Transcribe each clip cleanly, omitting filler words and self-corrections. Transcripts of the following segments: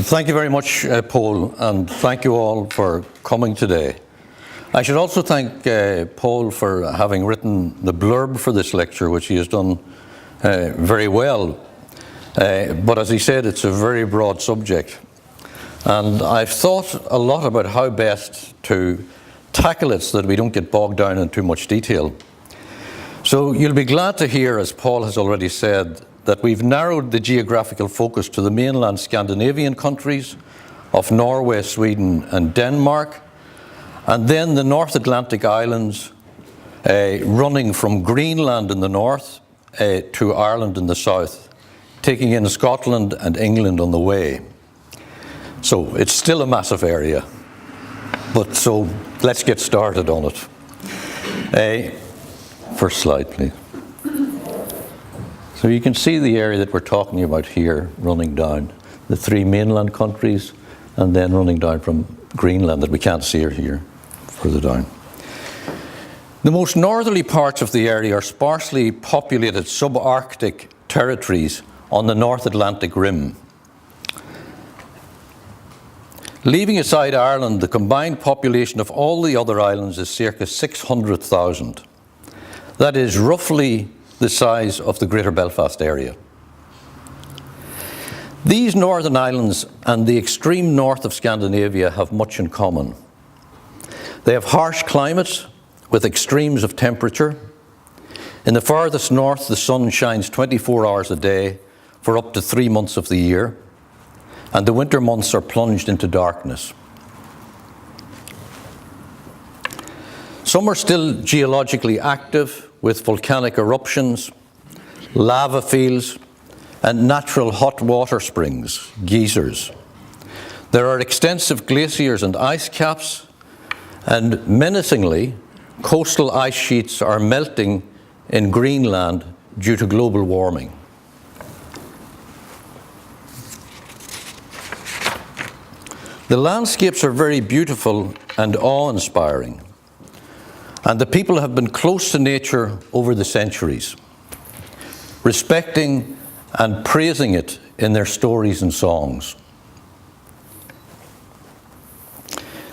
Thank you very much, Paul, and thank you all for coming today. I should also thank Paul for having written the blurb for this lecture, which he has done very well. But as he said, it's a very broad subject. And I've thought a lot about how best to tackle it so that we don't get bogged down in too much detail. So you'll be glad to hear, as Paul has already said, that we've narrowed the geographical focus to the mainland Scandinavian countries of Norway, Sweden and Denmark, and then the North Atlantic islands running from Greenland in the north to Ireland in the south, taking in Scotland and England on the way. So it's still a massive area, but so let's get started on it. First slide, please. So you can see the area that we're talking about here running down, the three mainland countries, and then running down from Greenland that we can't see here, further down. The most northerly parts of the area are sparsely populated subarctic territories on the North Atlantic rim. Leaving aside Ireland, the combined population of all the other islands is circa 600,000. That is roughly the size of the Greater Belfast area. These northern islands and the extreme north of Scandinavia have much in common. They have harsh climates with extremes of temperature. In the farthest north, the sun shines 24 hours a day for up to 3 months of the year, and the winter months are plunged into darkness. Some are still geologically active, with volcanic eruptions, lava fields, and natural hot water springs, geysers. There are extensive glaciers and ice caps, and menacingly, coastal ice sheets are melting in Greenland due to global warming. The landscapes are very beautiful and awe-inspiring, and the people have been close to nature over the centuries, respecting and praising it in their stories and songs.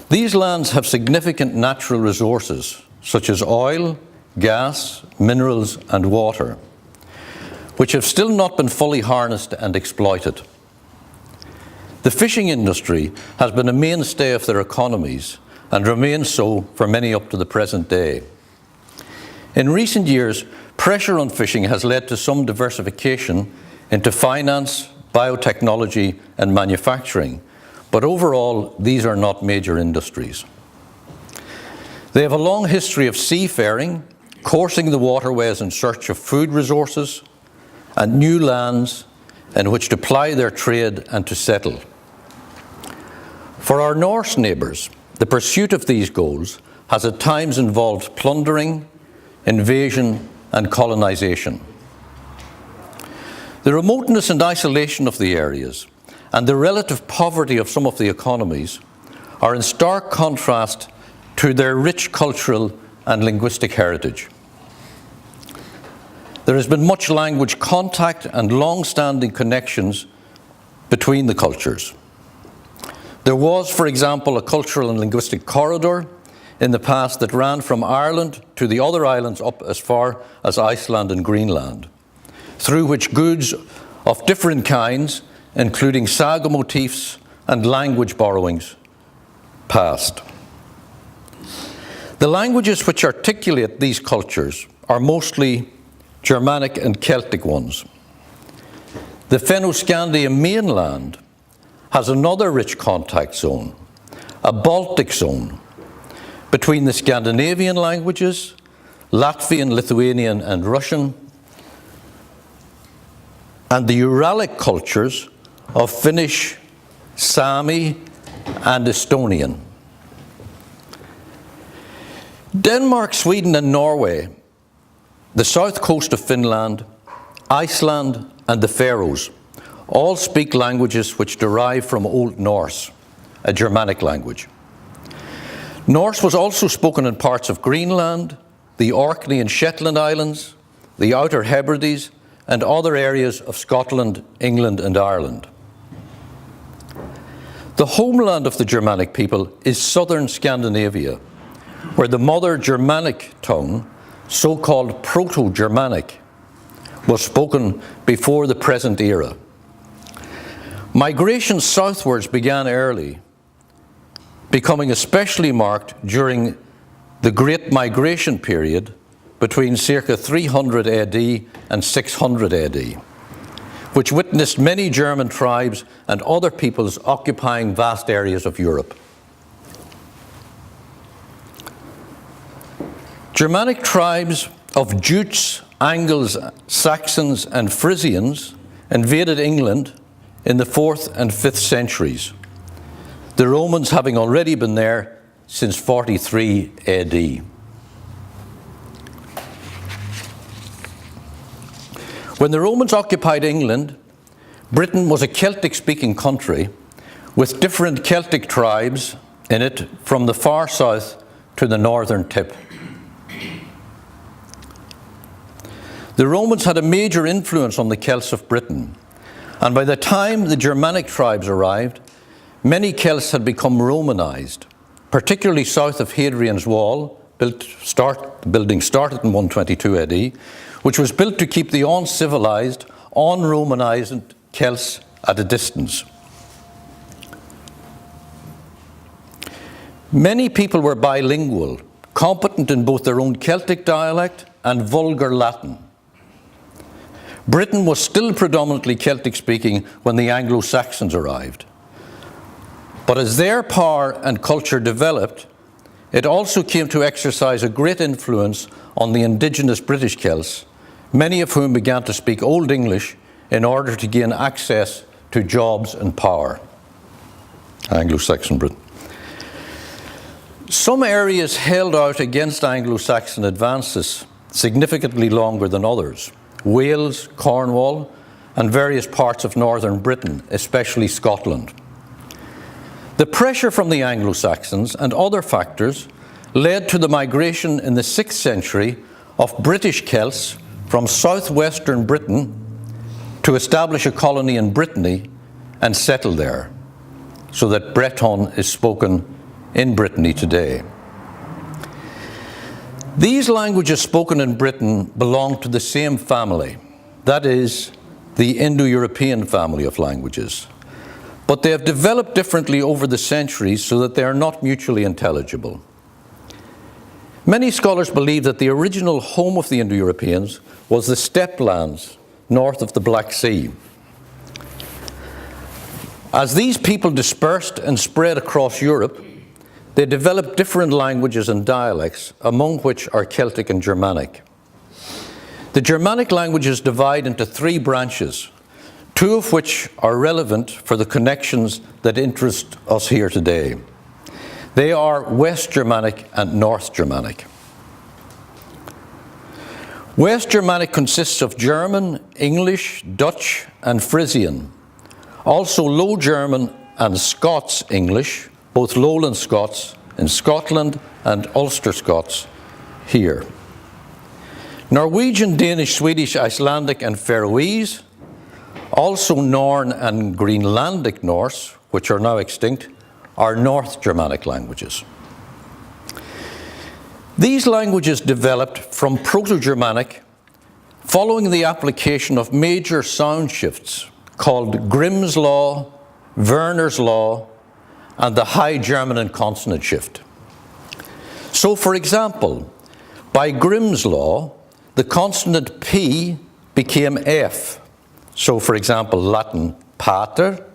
These lands have significant natural resources, such as oil, gas, minerals, and water, which have still not been fully harnessed and exploited. The fishing industry has been a mainstay of their economies and remains so for many up to the present day. In recent years, pressure on fishing has led to some diversification into finance, biotechnology, and manufacturing, but overall, these are not major industries. They have a long history of seafaring, coursing the waterways in search of food resources and new lands in which to ply their trade and to settle. For our Norse neighbours, the pursuit of these goals has at times involved plundering, invasion, and colonisation. The remoteness and isolation of the areas and the relative poverty of some of the economies are in stark contrast to their rich cultural and linguistic heritage. There has been much language contact and long-standing connections between the cultures. There was, for example, a cultural and linguistic corridor in the past that ran from Ireland to the other islands up as far as Iceland and Greenland, through which goods of different kinds, including saga motifs and language borrowings, passed. The languages which articulate these cultures are mostly Germanic and Celtic ones. The Fennoscandian mainland has another rich contact zone, a Baltic zone, between the Scandinavian languages, Latvian, Lithuanian, and Russian, and the Uralic cultures of Finnish, Sami, and Estonian. Denmark, Sweden, and Norway, the south coast of Finland, Iceland, and the Faroes all speak languages which derive from Old Norse, a Germanic language. Norse was also spoken in parts of Greenland, the Orkney and Shetland Islands, the Outer Hebrides, and other areas of Scotland, England, and Ireland. The homeland of the Germanic people is southern Scandinavia, where the mother Germanic tongue, so-called Proto-Germanic, was spoken before the present era. Migration southwards began early, becoming especially marked during the Great Migration period between circa 300 AD and 600 AD, which witnessed many German tribes and other peoples occupying vast areas of Europe. Germanic tribes of Jutes, Angles, Saxons, and Frisians invaded England in the 4th and 5th centuries, the Romans having already been there since 43 AD. When the Romans occupied England, Britain was a Celtic-speaking country with different Celtic tribes in it from the far south to the northern tip. The Romans had a major influence on the Celts of Britain, and by the time the Germanic tribes arrived, many Celts had become Romanized, particularly south of Hadrian's Wall, the building started in 122 AD, which was built to keep the uncivilized, un-Romanized Celts at a distance. Many people were bilingual, competent in both their own Celtic dialect and vulgar Latin. Britain was still predominantly Celtic-speaking when the Anglo-Saxons arrived. But as their power and culture developed, it also came to exercise a great influence on the indigenous British Celts, many of whom began to speak Old English in order to gain access to jobs and power. Anglo-Saxon Britain. Some areas held out against Anglo-Saxon advances significantly longer than others. Wales, Cornwall, and various parts of northern Britain, especially Scotland. The pressure from the Anglo-Saxons and other factors led to the migration in the 6th century of British Celts from southwestern Britain to establish a colony in Brittany and settle there, so that Breton is spoken in Brittany today. These languages spoken in Britain belong to the same family, that is, the Indo-European family of languages. But they have developed differently over the centuries so that they are not mutually intelligible. Many scholars believe that the original home of the Indo-Europeans was the steppe lands north of the Black Sea. As these people dispersed and spread across Europe, they developed different languages and dialects, among which are Celtic and Germanic. The Germanic languages divide into 3 branches, 2 of which are relevant for the connections that interest us here today. They are West Germanic and North Germanic. West Germanic consists of German, English, Dutch, and Frisian. Also Low German and Scots English, both Lowland Scots in Scotland and Ulster Scots here. Norwegian, Danish, Swedish, Icelandic, and Faroese. Also Norn and Greenlandic Norse, which are now extinct, are North Germanic languages. These languages developed from Proto-Germanic following the application of major sound shifts called Grimm's Law, Werner's Law, and the High German and consonant shift. So, for example, by Grimm's Law, the consonant P became F. So, for example, Latin pater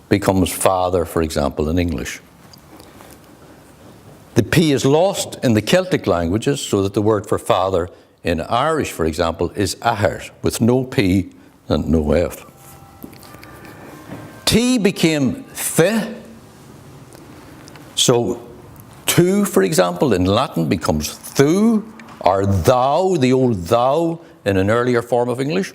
becomes father, for example, in English. The P is lost in the Celtic languages, so that the word for father in Irish, for example, is ahar, with no P and no F. T became th. So, tu, for example, in Latin becomes thu, or thou, the old thou, in an earlier form of English.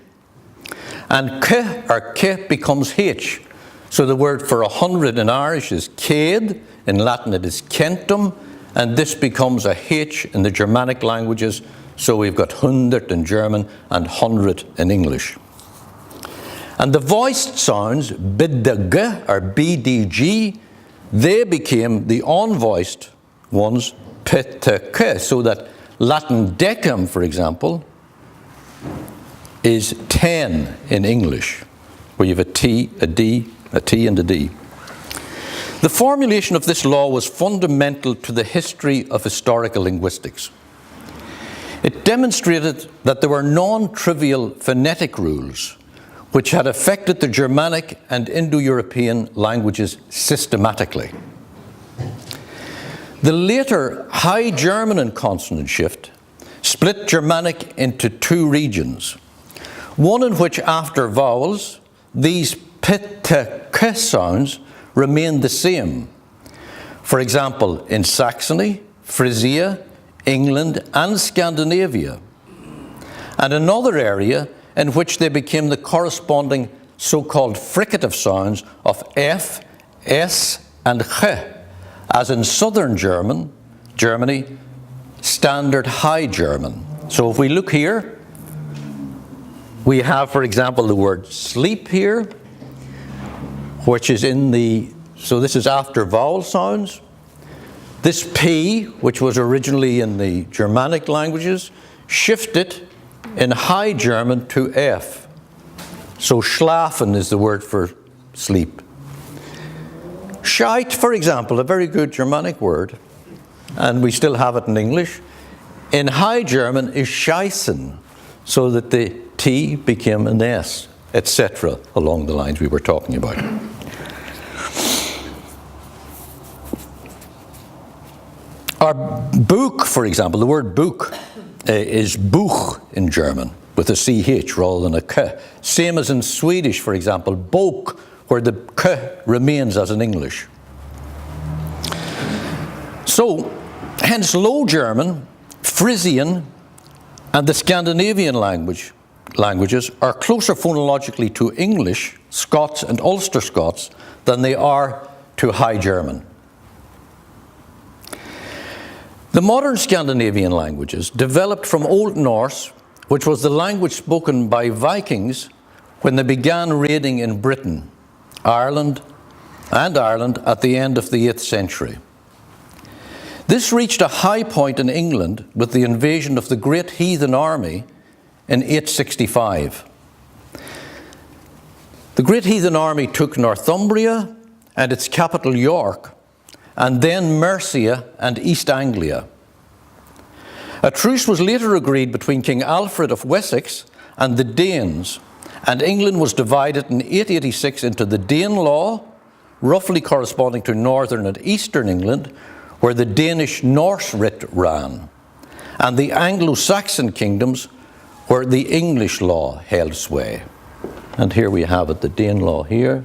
And k, or ke, becomes h. So the word for 100 in Irish is céad, in Latin it is centum, and this becomes a h in the Germanic languages, so we've got 100 in German and 100 in English. And the voiced sounds, bdg or bdg, they became the unvoiced ones, Ptk, so that Latin decum, for example, is 10 in English, where you have a T, a D, a T and a D. The formulation of this law was fundamental to the history of historical linguistics. It demonstrated that there were non-trivial phonetic rules which had affected the Germanic and Indo-European languages systematically. The later High German consonant shift split Germanic into two regions, one in which after vowels, these Ptk sounds remained the same. For example, in Saxony, Frisia, England, and Scandinavia, and another area in which they became the corresponding so-called fricative sounds of F, S, and Ch, as in Southern Germany, Standard High German. So if we look here, we have, for example, the word sleep here, which is in the, so this is after vowel sounds. This P, which was originally in the Germanic languages, shifted in High German to F. So schlafen is the word for sleep. Scheit, for example, a very good Germanic word, and we still have it in English, in High German is scheißen, so that the T became an S, etc., along the lines we were talking about. Our Buch, for example, the word Buch is Buch in German, with a CH rather than a K. Same as in Swedish, for example, Bok, where the K remains as in English. So, hence Low German, Frisian, and the Scandinavian languages are closer phonologically to English, Scots, and Ulster Scots than they are to High German. The modern Scandinavian languages developed from Old Norse, which was the language spoken by Vikings when they began raiding in Britain, Ireland at the end of the 8th century. This reached a high point in England with the invasion of the Great Heathen Army in 865. The Great Heathen Army took Northumbria and its capital York, and then Mercia and East Anglia. A truce was later agreed between King Alfred of Wessex and the Danes, and England was divided in 886 into the Dane law, roughly corresponding to northern and eastern England, where the Danish Norse writ ran, and the Anglo-Saxon kingdoms, where the English law held sway. And here we have it, the Dane law here,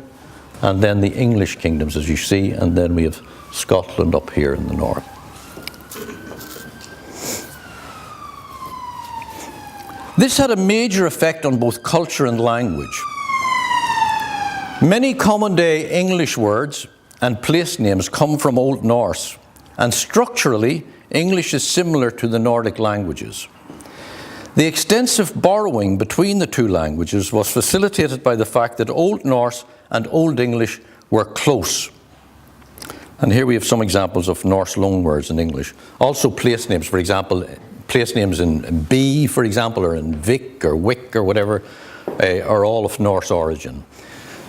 and then the English kingdoms, as you see, and then we have Scotland up here in the north. This had a major effect on both culture and language. Many common-day English words and place names come from Old Norse, and structurally, English is similar to the Nordic languages. The extensive borrowing between the two languages was facilitated by the fact that Old Norse and Old English were close. And here we have some examples of Norse loanwords in English. Also place names, for example, place names in B, for example, or in Vic or Wick or whatever, are all of Norse origin.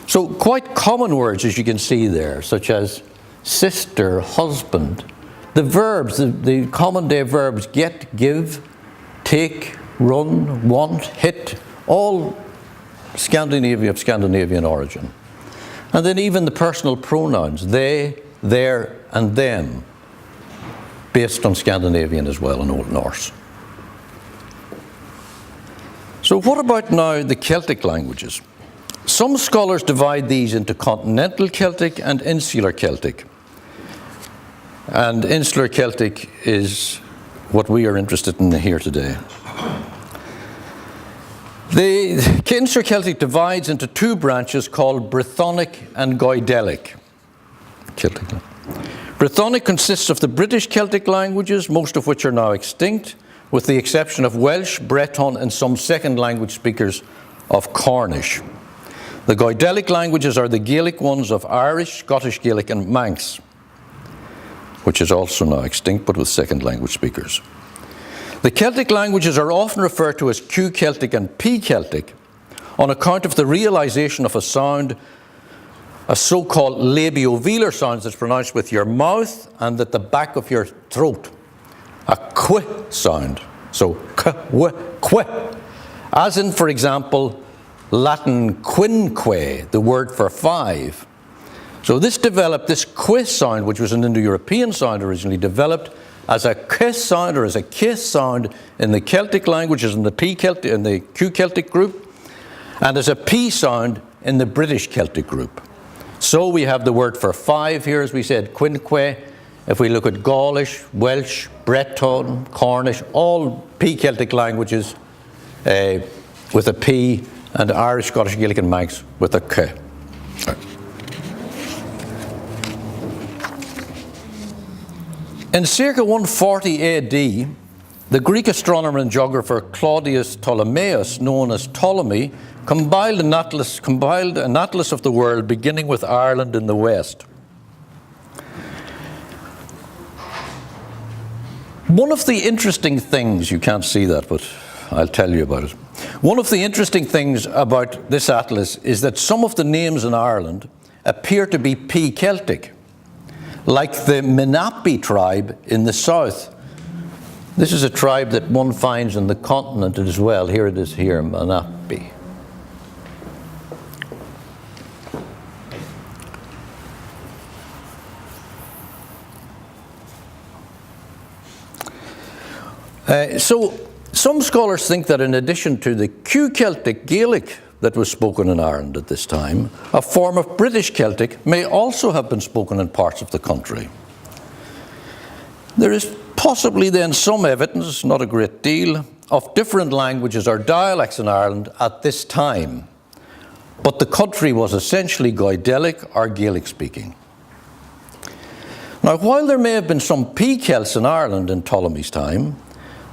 So quite common words, as you can see there, such as sister, husband. The verbs, the common day verbs, get, give, take, run, want, hit, all Scandinavia of Scandinavian origin. And then even the personal pronouns, they, their, and them, based on Scandinavian as well in Old Norse. So what about now the Celtic languages? Some scholars divide these into continental Celtic and insular Celtic. And insular Celtic is what we are interested in here today. The insular Celtic divides into two branches called Brythonic and Gaelic Celtic. Brythonic consists of the British Celtic languages, most of which are now extinct, with the exception of Welsh, Breton, and some second language speakers of Cornish. The Gaelic languages are the Gaelic ones of Irish, Scottish Gaelic, and Manx. which is also now extinct, but with second language speakers. The Celtic languages are often referred to as Q-Celtic and P-Celtic on account of the realization of a sound, a so-called labiovelar sound that's pronounced with your mouth and at the back of your throat. A qu sound. So qu. As in, for example, Latin quinque, the word for five. So this qu sound, which was an Indo-European sound originally, developed as a k sound or as a kiss sound in the Celtic languages in the Q-Celtic group, and as a p sound in the British Celtic group. So we have the word for five here, as we said, quinque. If we look at Gaulish, Welsh, Breton, Cornish, all P-Celtic languages with a P, and Irish, Scottish, Gaelic and Manx with a K. In circa 140 AD, the Greek astronomer and geographer Claudius Ptolemaeus, known as Ptolemy, compiled an atlas of the world beginning with Ireland in the west. One of the interesting things, you can't see that, but I'll tell you about it. One of the interesting things about this atlas is that some of the names in Ireland appear to be P-Celtic, like the Minapi tribe in the south. This is a tribe that one finds in the continent as well. Here it is here, Minapi. So some scholars think that in addition to the Q-Celtic Gaelic that was spoken in Ireland at this time, a form of British Celtic may also have been spoken in parts of the country. There is possibly then some evidence, not a great deal, of different languages or dialects in Ireland at this time, but the country was essentially Gaelic or Gaelic speaking. Now, while there may have been some P-Celts in Ireland in Ptolemy's time,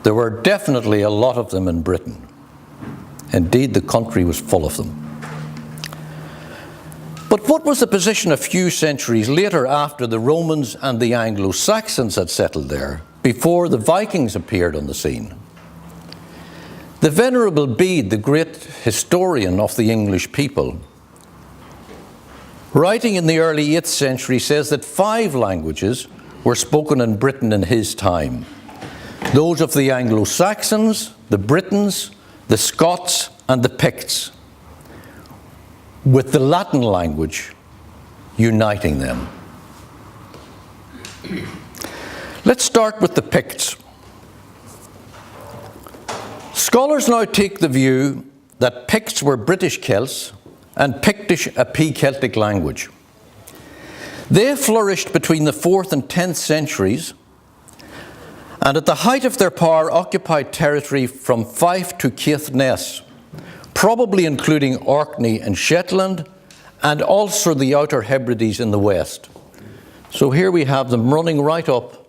there were definitely a lot of them in Britain. Indeed, the country was full of them. But what was the position a few centuries later, after the Romans and the Anglo-Saxons had settled there, before the Vikings appeared on the scene? The Venerable Bede, the great historian of the English people, writing in the early 8th century, says that 5 languages were spoken in Britain in his time. Those of the Anglo-Saxons, the Britons, the Scots, and the Picts, with the Latin language uniting them. Let's start with the Picts. Scholars now take the view that Picts were British Celts and Pictish a P-Celtic language. They flourished between the 4th and 10th centuries, and at the height of their power occupied territory from Fife to Caithness, probably including Orkney and Shetland, and also the Outer Hebrides in the west. So here we have them running right up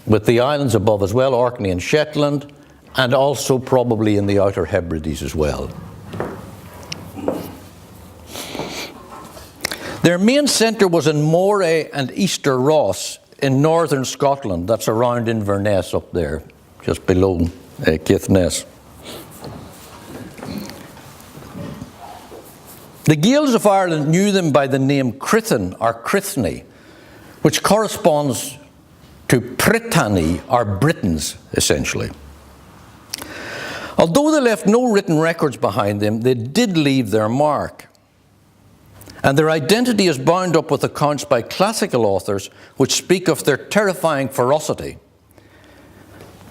with the islands above as well, Orkney and Shetland, and also probably in the Outer Hebrides as well. Their main centre was in Moray and Easter Ross in northern Scotland. That's around Inverness up there, just below Caithness. The Gaels of Ireland knew them by the name Crithan or Crithni, which corresponds to Brittany or Britons, essentially. Although they left no written records behind them, they did leave their mark. And their identity is bound up with accounts by classical authors which speak of their terrifying ferocity.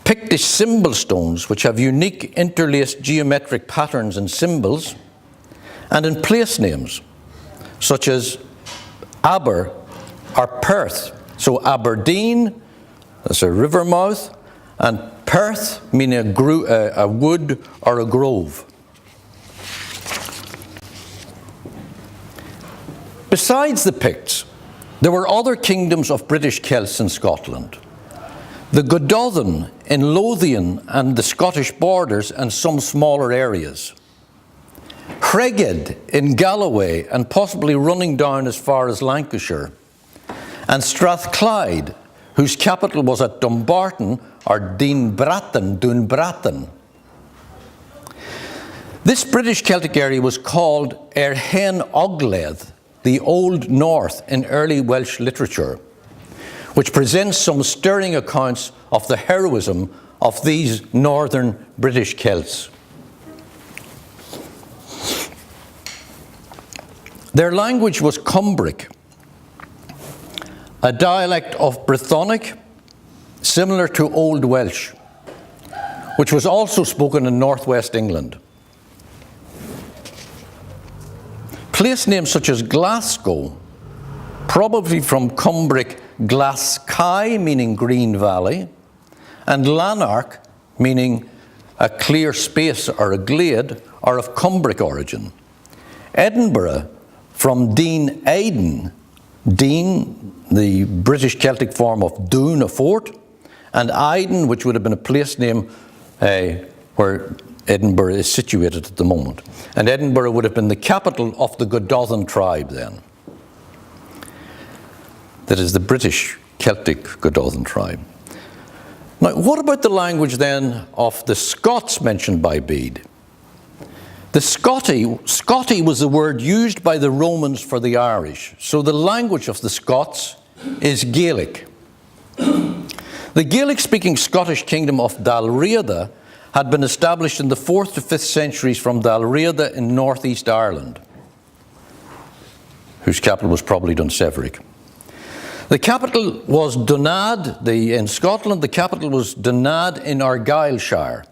Pictish symbol stones, which have unique interlaced geometric patterns in symbols, and in place names, such as Aber or Perth. So Aberdeen, that's a river mouth, and Perth, meaning a wood or a grove. Besides the Picts, there were other kingdoms of British Celts in Scotland. The Gododin in Lothian and the Scottish borders and some smaller areas. Hreged in Galloway and possibly running down as far as Lancashire. and Strathclyde, whose capital was at Dumbarton or Dunbraton. This British Celtic area was called Hen Ogledd, the Old North in early Welsh literature, which presents some stirring accounts of the heroism of these northern British Celts. Their language was Cumbric, a dialect of Brythonic similar to Old Welsh, which was also spoken in northwest England. Place names such as Glasgow, probably from Cumbric Glaskai, meaning green valley, and Lanark, meaning a clear space or a glade, are of Cumbric origin. Edinburgh, from Dean Aiden, Dean, the British Celtic form of Doon, a fort, and Aiden, which would have been a place name where Edinburgh is situated at the moment. And Edinburgh would have been the capital of the Gododhan tribe then. That is the British Celtic Gododhan tribe. Now, what about the language then of the Scots mentioned by Bede? The Scotty was the word used by the Romans for the Irish. So the language of the Scots is Gaelic. The Gaelic-speaking Scottish kingdom of Dalriada had been established in the 4th to 5th centuries from Dalriada in northeast Ireland, whose capital was probably Dunseverick. The capital was Dunad. In Scotland, the capital was Dunad in Argyllshire,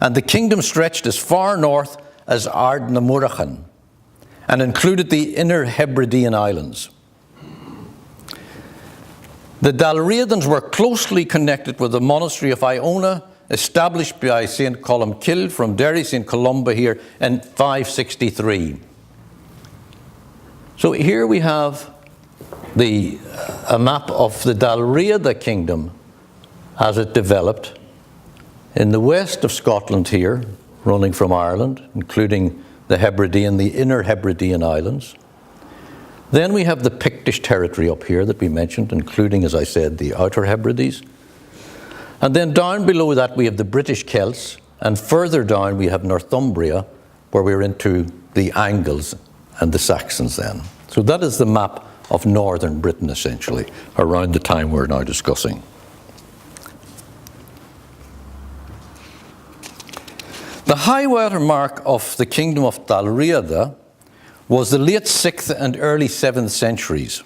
and the kingdom stretched as far north as Ardnamurchan and included the Inner Hebridean Islands. The Dalriadans were closely connected with the monastery of Iona, established by St. Columcille from Derry St. Columba here in 563. So here we have a map of the Dalriada kingdom as it developed in the west of Scotland here, running from Ireland, including the Hebridean, the Inner Hebridean Islands. Then we have the Pictish territory up here that we mentioned, including, as I said, the Outer Hebrides. And then down below that we have the British Celts, and further down we have Northumbria, where we're into the Angles and the Saxons then. So that is the map of northern Britain, essentially, around the time we're now discussing. The high water mark of the kingdom of Dalriada was the late 6th and early 7th centuries.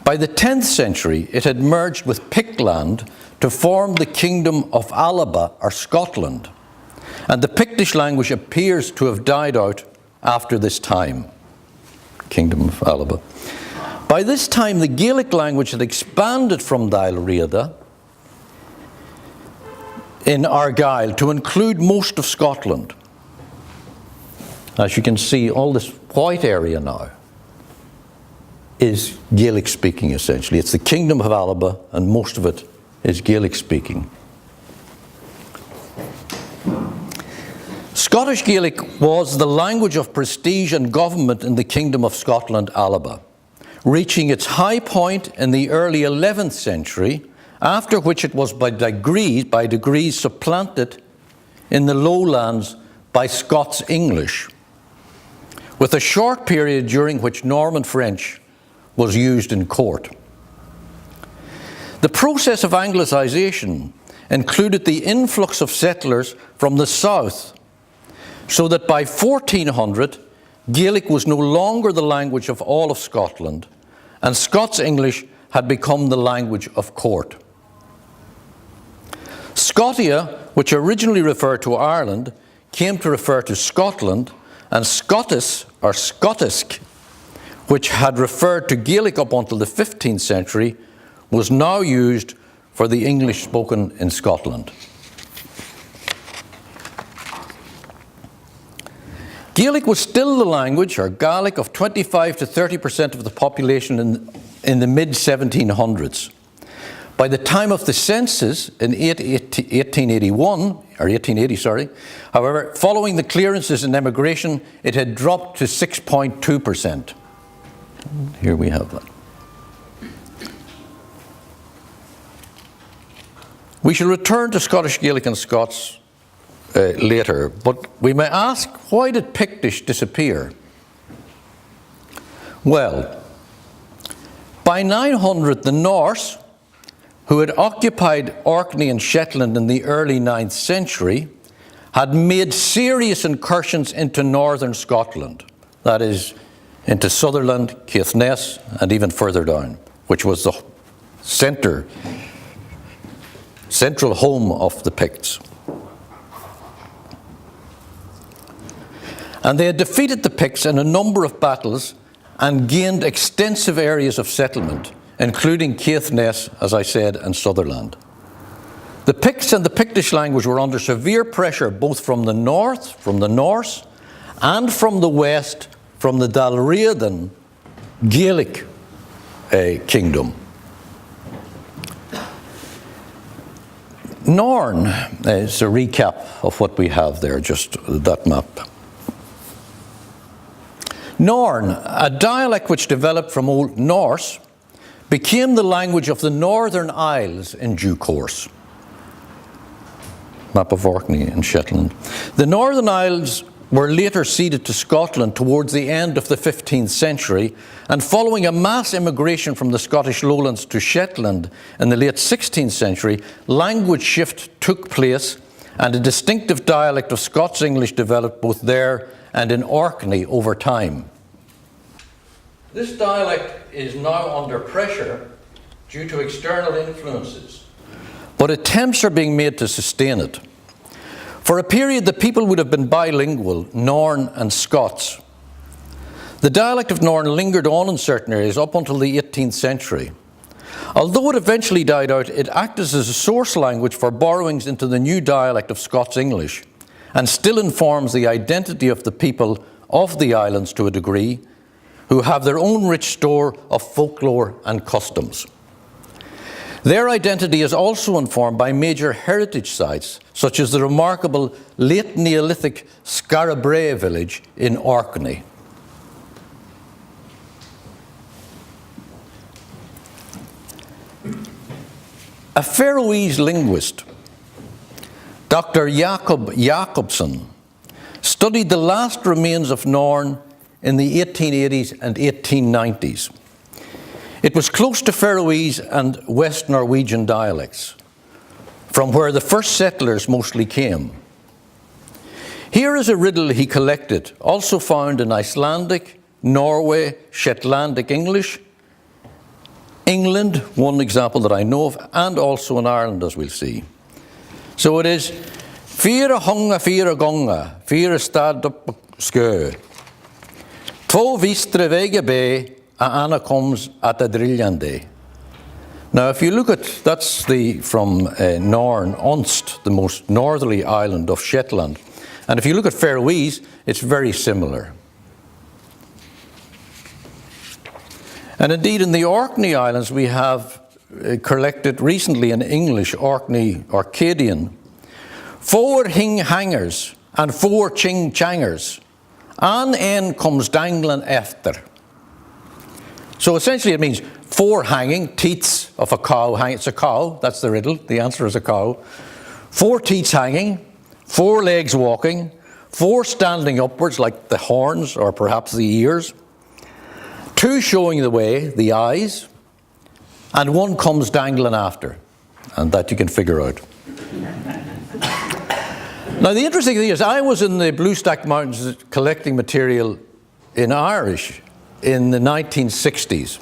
By the 10th century, it had merged with Pictland to form the kingdom of Alba, or Scotland, and the Pictish language appears to have died out after this time. Kingdom of Alba. By this time, the Gaelic language had expanded from Dalriada in Argyll to include most of Scotland. As you can see, all this white area now is Gaelic speaking, essentially. It's the kingdom of Alba, and most of it is Gaelic speaking. Scottish Gaelic was the language of prestige and government in the kingdom of Scotland, Alba, reaching its high point in the early 11th century, after which it was by degrees supplanted in the lowlands by Scots English, with a short period during which Norman French was used in court. The process of Anglicisation included the influx of settlers from the south, so that by 1400, Gaelic was no longer the language of all of Scotland, and Scots English had become the language of court. Scotia, which originally referred to Ireland, came to refer to Scotland, and Scotis, or Scotisk, which had referred to Gaelic up until the 15th century, was now used for the English spoken in Scotland. Gaelic was still the language, or Gaelic, of 25 to 30% of the population in the mid-1700s. By the time of the census in 1880, however, following the clearances and emigration, it had dropped to 6.2%. Here we have that. We shall return to Scottish Gaelic and Scots later, but we may ask, why did Pictish disappear? Well, by 900, the Norse, who had occupied Orkney and Shetland in the early 9th century, had made serious incursions into northern Scotland, that is, into Sutherland, Caithness, and even further down, which was the central home of the Picts. And they had defeated the Picts in a number of battles and gained extensive areas of settlement, including Caithness, as I said, and Sutherland. The Picts and the Pictish language were under severe pressure both from the north, from the Norse, and from the west, from the Dalriadan Gaelic kingdom. Norn is a recap of what we have there, just that map. Norn, a dialect which developed from Old Norse, became the language of the Northern Isles in due course. Map of Orkney and Shetland. The Northern Isles were later ceded to Scotland towards the end of the 15th century, and following a mass immigration from the Scottish lowlands to Shetland in the late 16th century, language shift took place and a distinctive dialect of Scots English developed both there and in Orkney over time. This dialect is now under pressure due to external influences, but attempts are being made to sustain it. For a period, the people would have been bilingual, Norn and Scots. The dialect of Norn lingered on in certain areas up until the 18th century. Although it eventually died out, it acted as a source language for borrowings into the new dialect of Scots English, and still informs the identity of the people of the islands to a degree, who have their own rich store of folklore and customs. Their identity is also informed by major heritage sites, such as the remarkable late Neolithic Scarabrea village in Orkney. A Faroese linguist, Dr. Jacob Jacobsen, studied the last remains of Norn in the 1880s and 1890s. It was close to Faroese and West Norwegian dialects, from where the first settlers mostly came. Here is a riddle he collected, also found in Icelandic, Norway, Shetlandic English, England, one example that I know of, and also in Ireland, as we'll see. So it is, Fyra honga, fyra gonga, fyra stad upp skö. Två vistre vega be, a anna comes at a driljande. Now, if you look at, that's from Norn, Unst, the most northerly island of Shetland. And if you look at Faroese, it's very similar. And indeed, in the Orkney Islands, we have collected recently in English, Orkney, Orcadian, 4 hing hangers and 4 ching changers. An en comes dangling after. So essentially it means 4 hanging, teats of a cow hanging. It's a cow, that's the riddle, the answer is a cow. 4 teats hanging, 4 legs walking, 4 standing upwards like the horns or perhaps the ears, 2 showing the way, the eyes, and 1 comes dangling after. And that you can figure out. Now the interesting thing is, I was in the Blue Stack Mountains collecting material in Irish in the 1960s,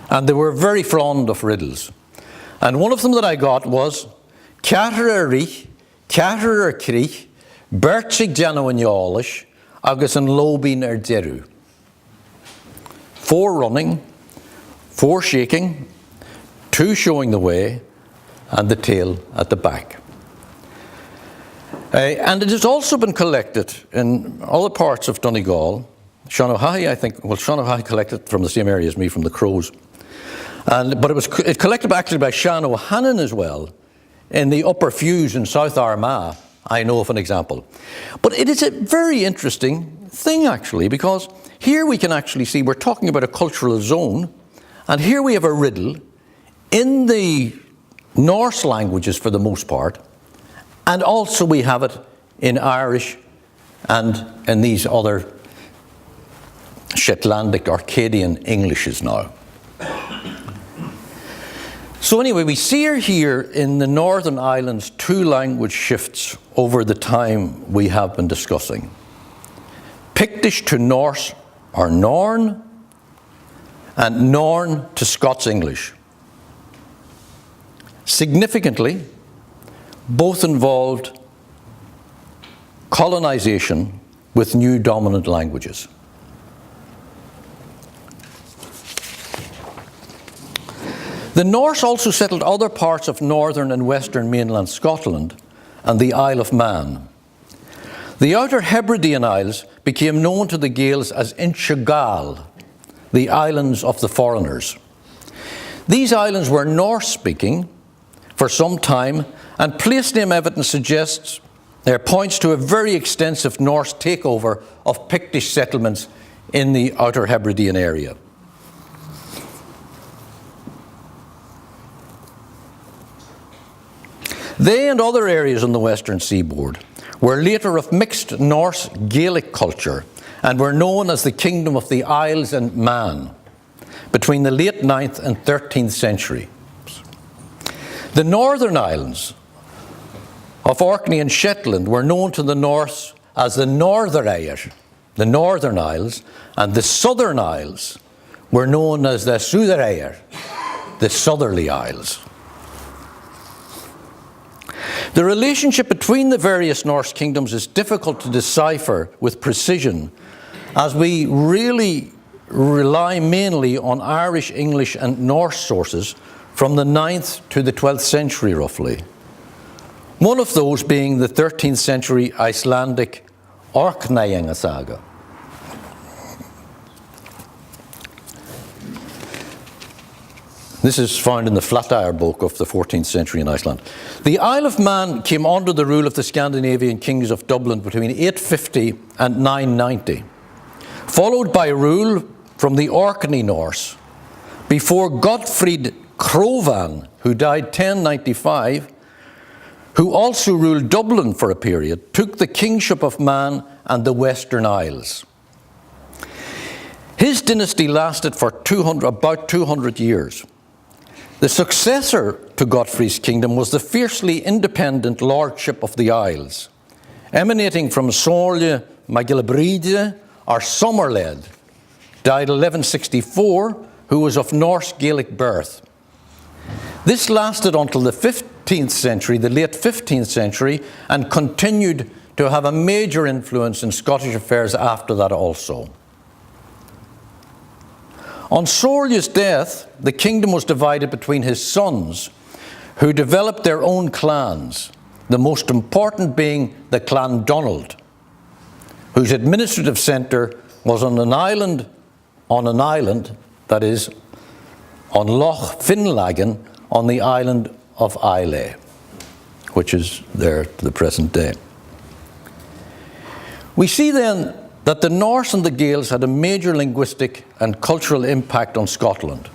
and they were very fond of riddles. And one of them that I got was Ceathair Rich, Ceathair Crich, Berchig Janoiniolish, agus an Lobin Jeru. 4 running, 4 shaking, 2 showing the way, and the tail at the back. And it has also been collected in other parts of Donegal. Shanahahi, I think, well, Shanahahi collected from the same area as me, from the Crows. But it collected actually by Sean O'Hannon as well, in the Upper Fuse in South Armagh. I know of an example. But it is a very interesting thing, actually, because here we can actually see, we're talking about a cultural zone, and here we have a riddle in the Norse languages for the most part, and also we have it in Irish and in these other Shetlandic, Orcadian Englishes now. So anyway, we see here in the Northern Islands 2 language shifts over the time we have been discussing. Pictish to Norse or Norn, and Norn to Scots English. Significantly, both involved colonization with new dominant languages. The Norse also settled other parts of northern and western mainland Scotland and the Isle of Man. The Outer Hebridean Isles became known to the Gaels as Inchigal, the islands of the foreigners. These islands were Norse-speaking for some time, and place name evidence points to a very extensive Norse takeover of Pictish settlements in the Outer Hebridean area. They and other areas on the western seaboard were later of mixed Norse Gaelic culture and were known as the Kingdom of the Isles and Man between the late 9th and 13th century. The northern islands of Orkney and Shetland were known to the Norse as the Norðureigir, the Northern Isles, and the Southern Isles were known as the Suðureigir, the Southerly Isles. The relationship between the various Norse kingdoms is difficult to decipher with precision, as we really rely mainly on Irish, English, and Norse sources from the 9th to the 12th century, roughly. One of those being the 13th century Icelandic Orkneyinga Saga. This is found in the Flatiron book of the 14th century in Iceland. The Isle of Man came under the rule of the Scandinavian kings of Dublin between 850 and 990, followed by rule from the Orkney Norse, before Gottfried Crovan, who died 1095, who also ruled Dublin for a period, took the kingship of Man and the Western Isles. His dynasty lasted for about 200 years. The successor to Godfrey's kingdom was the fiercely independent lordship of the Isles, emanating from Sorle Magillabridge or Somerled, died 1164, who was of Norse Gaelic birth. This lasted until the 15th century, the late 15th century, and continued to have a major influence in Scottish affairs after that also. On Sorle's death, the kingdom was divided between his sons, who developed their own clans, the most important being the Clan Donald, whose administrative centre was on an island, that is, on Loch Finlagan, on the island of Islay, which is there to the present day. We see then that the Norse and the Gaels had a major linguistic and cultural impact on Scotland.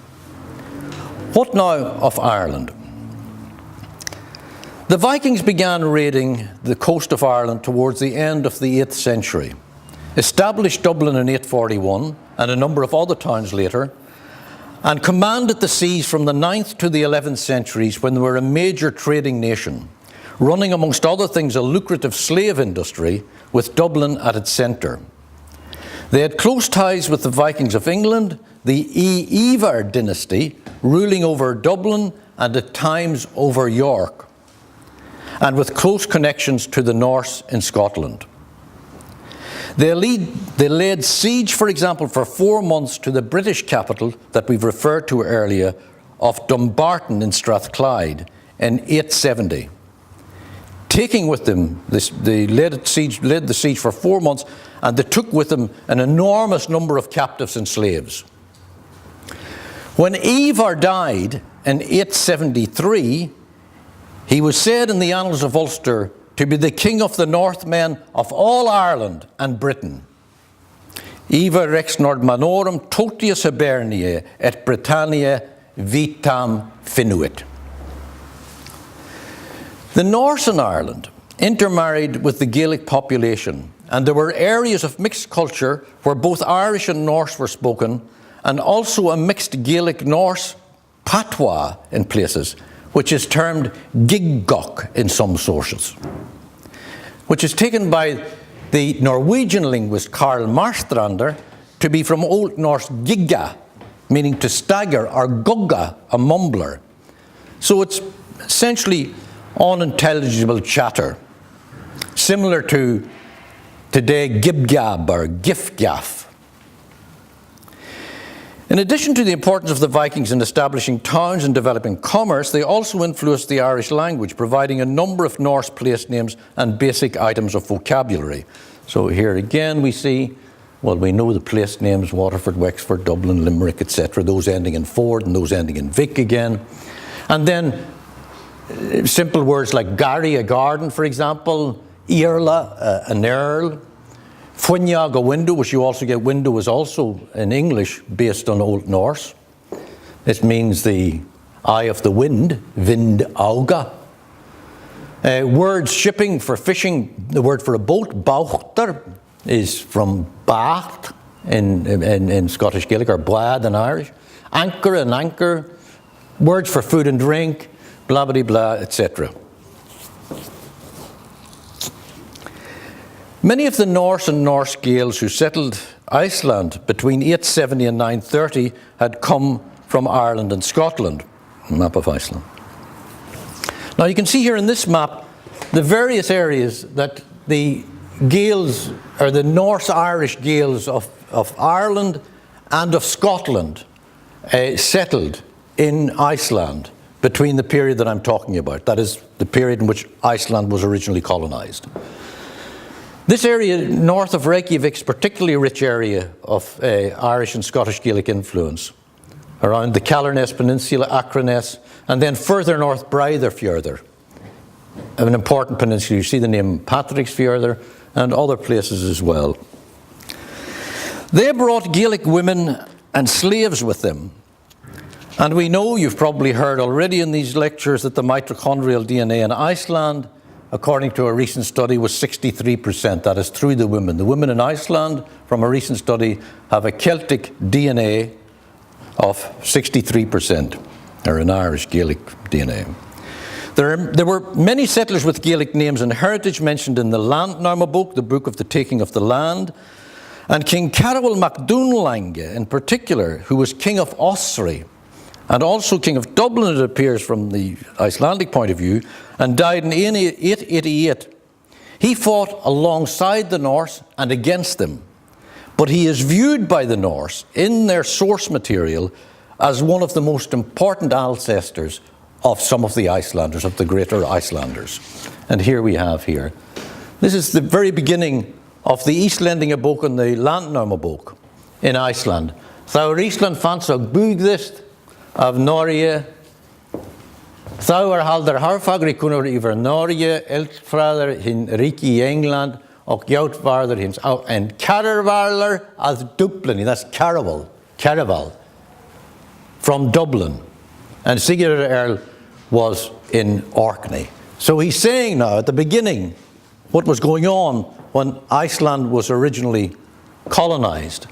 What now of Ireland? The Vikings began raiding the coast of Ireland towards the end of the 8th century, established Dublin in 841 and a number of other towns later, and commanded the seas from the 9th to the 11th centuries when they were a major trading nation, running amongst other things a lucrative slave industry with Dublin at its centre. They had close ties with the Vikings of England, the Ivar dynasty, ruling over Dublin and at times over York, and with close connections to the Norse in Scotland. They laid siege, for example, for 4 months to the British capital that we've referred to earlier of Dumbarton in Strathclyde in 870. Taking with them, they led the siege for 4 months, and they took with them an enormous number of captives and slaves. When Ivar died in 873, he was said in the annals of Ulster to be the king of the Northmen of all Ireland and Britain. Ivar rex Nordmanorum totius Hiberniae et Britanniae vitam finuit. The Norse in Ireland intermarried with the Gaelic population, and there were areas of mixed culture where both Irish and Norse were spoken, and also a mixed Gaelic-Norse patois in places, which is termed giggok in some sources, which is taken by the Norwegian linguist Karl Marstrander to be from Old Norse gigga, meaning to stagger, or gugga, a mumbler. So it's essentially unintelligible chatter, similar to today gibgab or gifgaff. In addition to the importance of the Vikings in establishing towns and developing commerce, they also influenced the Irish language, providing a number of Norse place names and basic items of vocabulary. So here again we see, well, we know the place names, Waterford, Wexford, Dublin, Limerick, etc., those ending in Ford and those ending in Vic again. And then simple words like Gary, a garden, for example, Earla, an earl, Fuinjag, a window, which you also get window is also in English based on Old Norse. It means the eye of the wind, vind auga. Words shipping for fishing, the word for a boat, bauchter, is from bacht in Scottish Gaelic, or blad in Irish. Anchor, an anchor. Words for food and drink, blah, blah, blah, etc. Many of the Norse and Norse Gaels who settled Iceland between 870 and 930 had come from Ireland and Scotland. Map of Iceland. Now you can see here in this map the various areas that the Gaels, or the Norse-Irish Gaels of Ireland and of Scotland settled in Iceland between the period that I'm talking about. That is the period in which Iceland was originally colonized. This area north of Reykjavik is a particularly rich area of Irish and Scottish Gaelic influence, around the Calerness Peninsula, Acroness, and then further north, Breiðafjörður, an important peninsula. You see the name Patricksfjörður and other places as well. They brought Gaelic women and slaves with them. And we know, you've probably heard already in these lectures, that the mitochondrial DNA in Iceland, according to a recent study, was 63%. That is through the women. The women in Iceland, from a recent study, have a Celtic DNA of 63%, or an Irish Gaelic DNA. There were many settlers with Gaelic names and heritage mentioned in the Landnámabók, the book of the taking of the land, and King Carol Mac Mathúna in particular, who was king of Ossory, and also king of Dublin, it appears from the Icelandic point of view, and died in 888. He fought alongside the Norse and against them, but he is viewed by the Norse in their source material as one of the most important ancestors of some of the Icelanders, of the greater Icelanders. And here we have here. This is the very beginning of the Íslendingabók and the Landnámabók in Iceland. Thou Ísland fansog bugðist af Norge, thou haldar harfagri kunur yfir Norge, eldfræðar hinn ríki í England, og gjátvarðar hins and Caravallar að Dublin. That's Caraval, from Dublin. And Sigurður Earl was in Orkney. So he's saying now at the beginning what was going on when Iceland was originally colonized.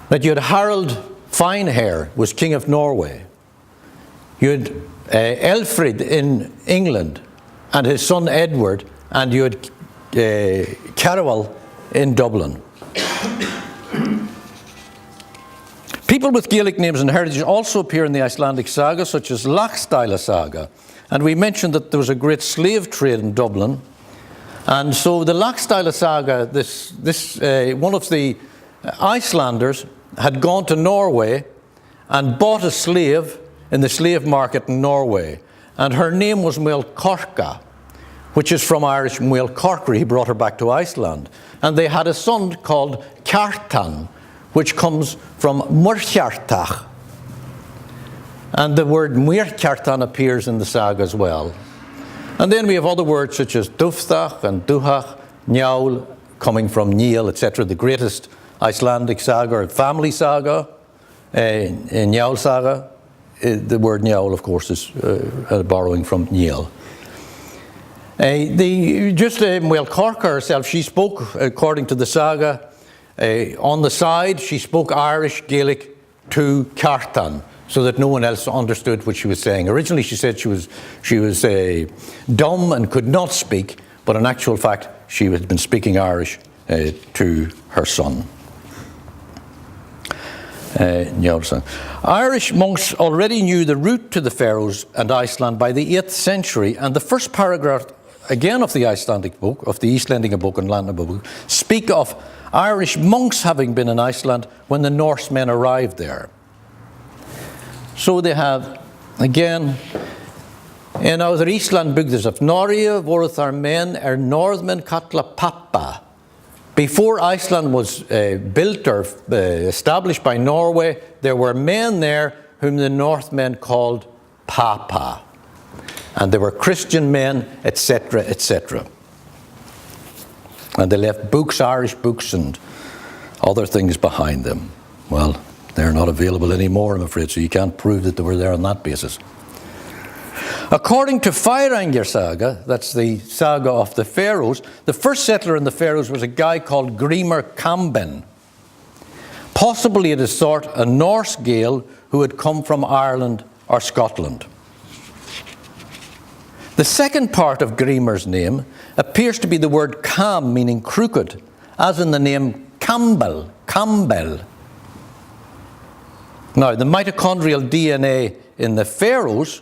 That you had Harald Finehair was king of Norway. You had Elfrid in England and his son Edward, and you had Caraval in Dublin. People with Gaelic names and heritage also appear in the Icelandic saga, such as Lux Tyler Saga. And we mentioned that there was a great slave trade in Dublin. And so the Lux Tyler Saga, one of the Icelanders had gone to Norway and bought a slave in the slave market in Norway. And her name was Melkorka, which is from Irish Muel Corkery. He brought her back to Iceland. And they had a son called Kjartan, which comes from Murkjartach. And the word Muirkjartan appears in the saga as well. And then we have other words such as Dufthach and Duhach, Njaul, coming from Níl, etc., the greatest Icelandic saga, or family saga, Njaul saga, the word Niall, of course, is borrowing from Niall. Corca herself, she spoke, according to the saga, on the side, she spoke Irish Gaelic to Cartan, so that no one else understood what she was saying. Originally, she said she was dumb and could not speak, but in actual fact, she had been speaking Irish to her son. Irish monks already knew the route to the Faroes and Iceland by the 8th century, and the first paragraph, again, of the Icelandic book, of the Eastlendinga book and Landnama book, speak of Irish monks having been in Iceland when the Norsemen arrived there. So they have, again, in our Iceland bygdes of Norge voru þar menn Northmen kalla pappa. Before Iceland was built or established by Norway, there were men there whom the Northmen called papa. And they were Christian men, etc., etc. And they left books, Irish books, and other things behind them. Well, they're not available anymore, I'm afraid, so you can't prove that they were there on that basis. According to Færeyingar Saga, that's the saga of the Faroes, the first settler in the Faroes was a guy called Grímur Kamben. Possibly it is thought a Norse Gael who had come from Ireland or Scotland. The second part of Grímur's name appears to be the word cam, meaning crooked, as in the name Campbell. Now, the mitochondrial DNA in the Faroes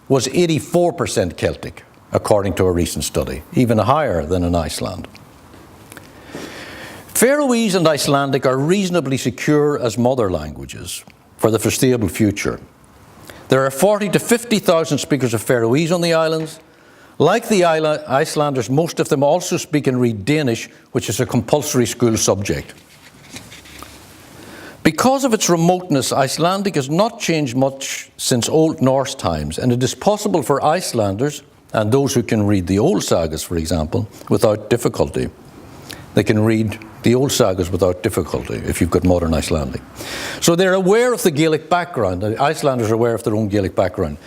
was 84% Celtic, according to a recent study, even higher than in Iceland. Faroese and Icelandic are reasonably secure as mother languages for the foreseeable future. There are 40 to 50,000 speakers of Faroese on the islands. Like the Icelanders, most of them also speak and read Danish, which is a compulsory school subject. Because of its remoteness, Icelandic has not changed much since Old Norse times, and it is possible for Icelanders, and those who can read the old sagas, for example, without difficulty. They can read the old sagas without difficulty if you've got modern Icelandic. So they're aware of the Gaelic background. The Icelanders are aware of their own Gaelic background.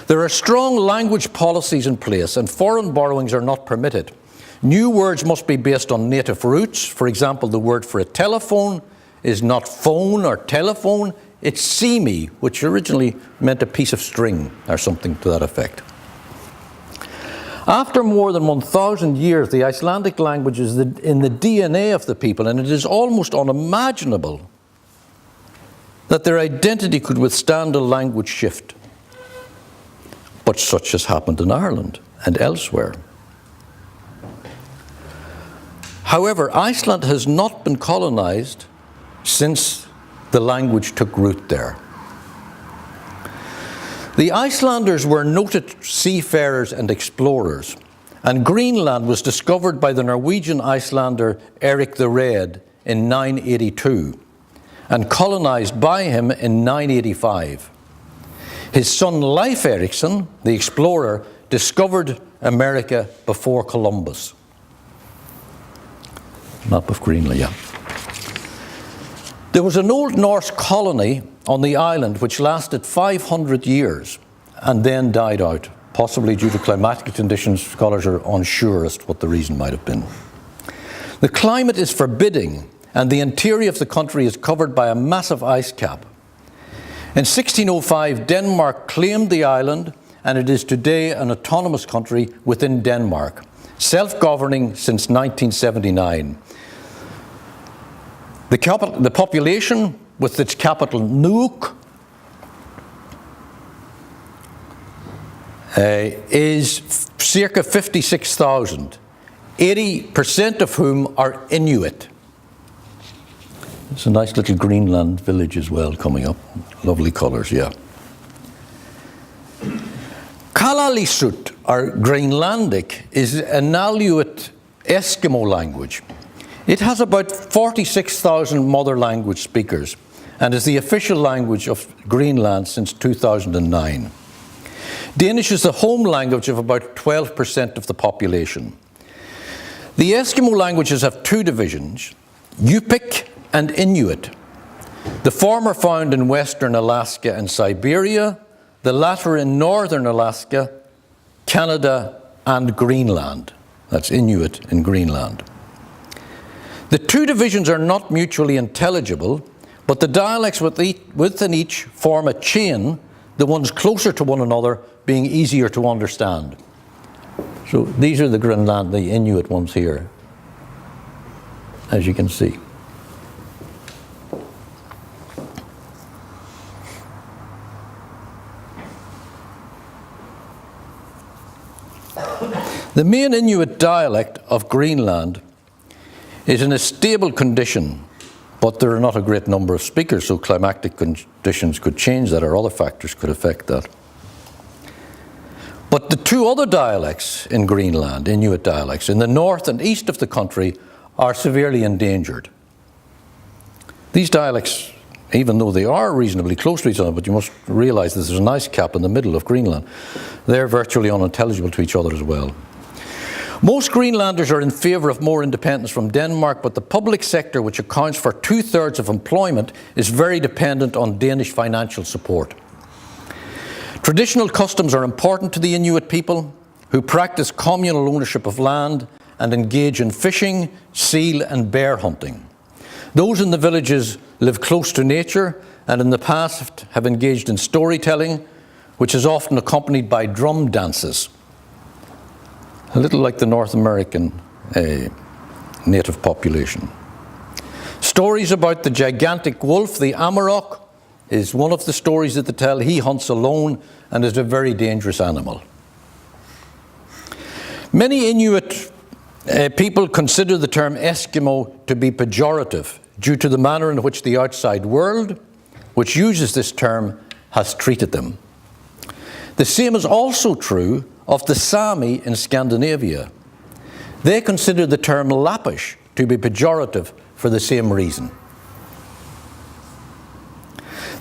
There are strong language policies in place, and foreign borrowings are not permitted. New words must be based on native roots. For example, the word for a telephone is not phone or telephone, it's simi, which originally meant a piece of string or something to that effect. After more than 1,000 years, the Icelandic language is in the DNA of the people, and it is almost unimaginable that their identity could withstand a language shift. But such has happened in Ireland and elsewhere. However, Iceland has not been colonized since the language took root there. The Icelanders were noted seafarers and explorers, and Greenland was discovered by the Norwegian Icelander Erik the Red in 982 and colonized by him in 985. His son Leif Erikson, the explorer, discovered America before Columbus. Map of Greenland, yeah. There was an Old Norse colony on the island which lasted 500 years and then died out, possibly due to climatic conditions. Scholars are unsure as to what the reason might have been. The climate is forbidding, and the interior of the country is covered by a massive ice cap. In 1605, Denmark claimed the island, and it is today an autonomous country within Denmark, self-governing since 1979. The population, with its capital Nuuk, is circa 56,000, 80% of whom are Inuit. It's a nice little Greenland village as well coming up. Lovely colours, yeah. Kalaallisut, or Greenlandic, is an Inuit Eskimo language. It has about 46,000 mother language speakers and is the official language of Greenland since 2009. Danish is the home language of about 12% of the population. The Eskimo languages have two divisions, Yupik and Inuit. The former found in western Alaska and Siberia, the latter in northern Alaska, Canada, and Greenland. That's Inuit in Greenland. The two divisions are not mutually intelligible, but the dialects within each form a chain, the ones closer to one another being easier to understand. So these are the Inuit ones here, as you can see. The main Inuit dialect of Greenland is in a stable condition, but there are not a great number of speakers, so climatic conditions could change that, or other factors could affect that. But the two other dialects in Greenland, Inuit dialects, in the north and east of the country, are severely endangered. These dialects, even though they are reasonably close to each other, but you must realize there's an ice cap in the middle of Greenland, they're virtually unintelligible to each other as well. Most Greenlanders are in favour of more independence from Denmark, but the public sector, which accounts for 2/3 of employment, is very dependent on Danish financial support. Traditional customs are important to the Inuit people, who practice communal ownership of land and engage in fishing, seal and bear hunting. Those in the villages live close to nature and in the past have engaged in storytelling, which is often accompanied by drum dances. A little like the North American native population. Stories about the gigantic wolf, the Amarok, is one of the stories that they tell. He hunts alone and is a very dangerous animal. Many Inuit people consider the term Eskimo to be pejorative due to the manner in which the outside world, which uses this term, has treated them. The same is also true of the Sami in Scandinavia. They consider the term Lappish to be pejorative for the same reason.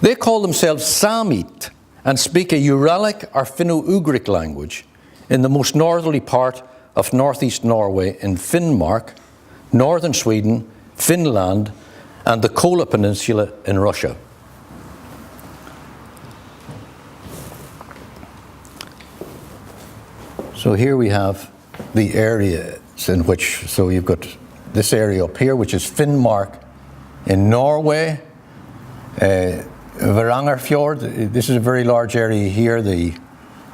They call themselves Samit and speak a Uralic or Finno-Ugric language in the most northerly part of northeast Norway in Finnmark, northern Sweden, Finland, and the Kola Peninsula in Russia. So here we have the areas in which, so you've got this area up here, which is Finnmark in Norway, Varangerfjord. This is a very large area here, the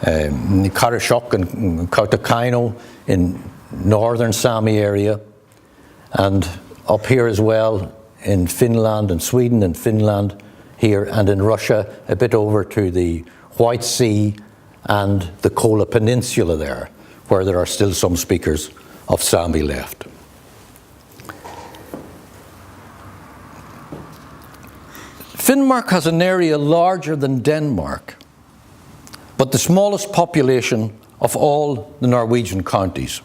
Karasjok and Kautokeino in northern Sami area, and up here as well in Finland and Sweden and Finland here, and in Russia a bit over to the White Sea and the Kola Peninsula there, where there are still some speakers of Sami left. Finnmark has an area larger than Denmark, but the smallest population of all the Norwegian counties.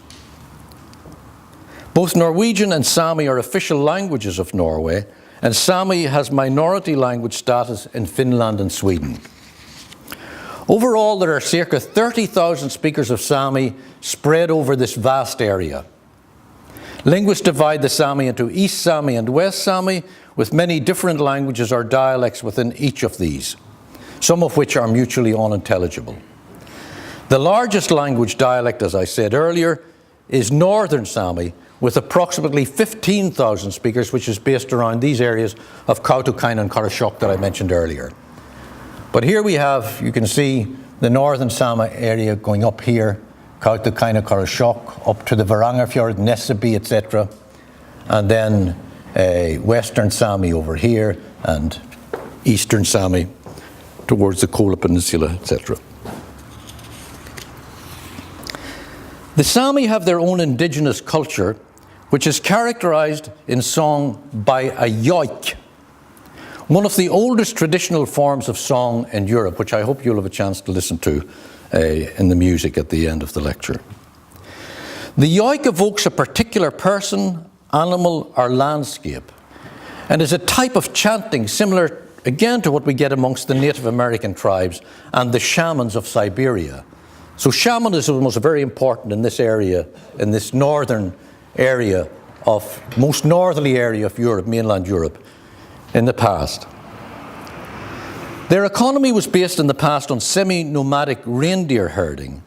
Both Norwegian and Sami are official languages of Norway, and Sami has minority language status in Finland and Sweden. Overall, there are circa 30,000 speakers of Sami spread over this vast area. Linguists divide the Sami into East Sami and West Sami, with many different languages or dialects within each of these, some of which are mutually unintelligible. The largest language dialect, as I said earlier, is Northern Sami, with approximately 15,000 speakers, which is based around these areas of Kautokeino and Karasjok that I mentioned earlier. But here we have, you can see the Northern Sami area going up here, Kautokeino, Karasjok, up to the Varangerfjord, Nesseby, etc. And then Western Sami over here, and Eastern Sami towards the Kola Peninsula, etc. The Sami have their own indigenous culture, which is characterized in song by a yoik, one of the oldest traditional forms of song in Europe, which I hope you'll have a chance to listen to in the music at the end of the lecture. The yoik evokes a particular person, animal, or landscape, and is a type of chanting similar, again, to what we get amongst the Native American tribes and the Shamans of Siberia. So shamanism was very important in this area, in this northern area of, most northerly area of Europe, mainland Europe, in the past. Their economy was based in the past on semi-nomadic reindeer herding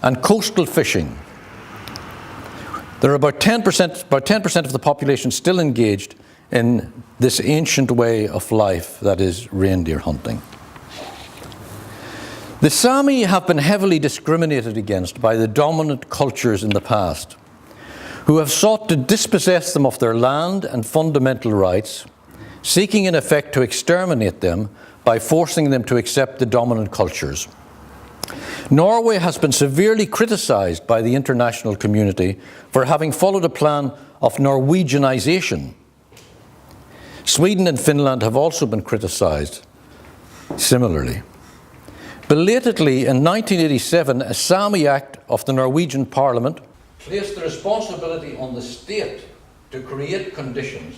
and coastal fishing. There are about 10% of the population still engaged in this ancient way of life, that is reindeer hunting. The Sami have been heavily discriminated against by the dominant cultures in the past, who have sought to dispossess them of their land and fundamental rights, seeking in effect to exterminate them by forcing them to accept the dominant cultures. Norway has been severely criticised by the international community for having followed a plan of Norwegianization. Sweden and Finland have also been criticised similarly. Belatedly, in 1987, a Sami Act of the Norwegian Parliament placed the responsibility on the state to create conditions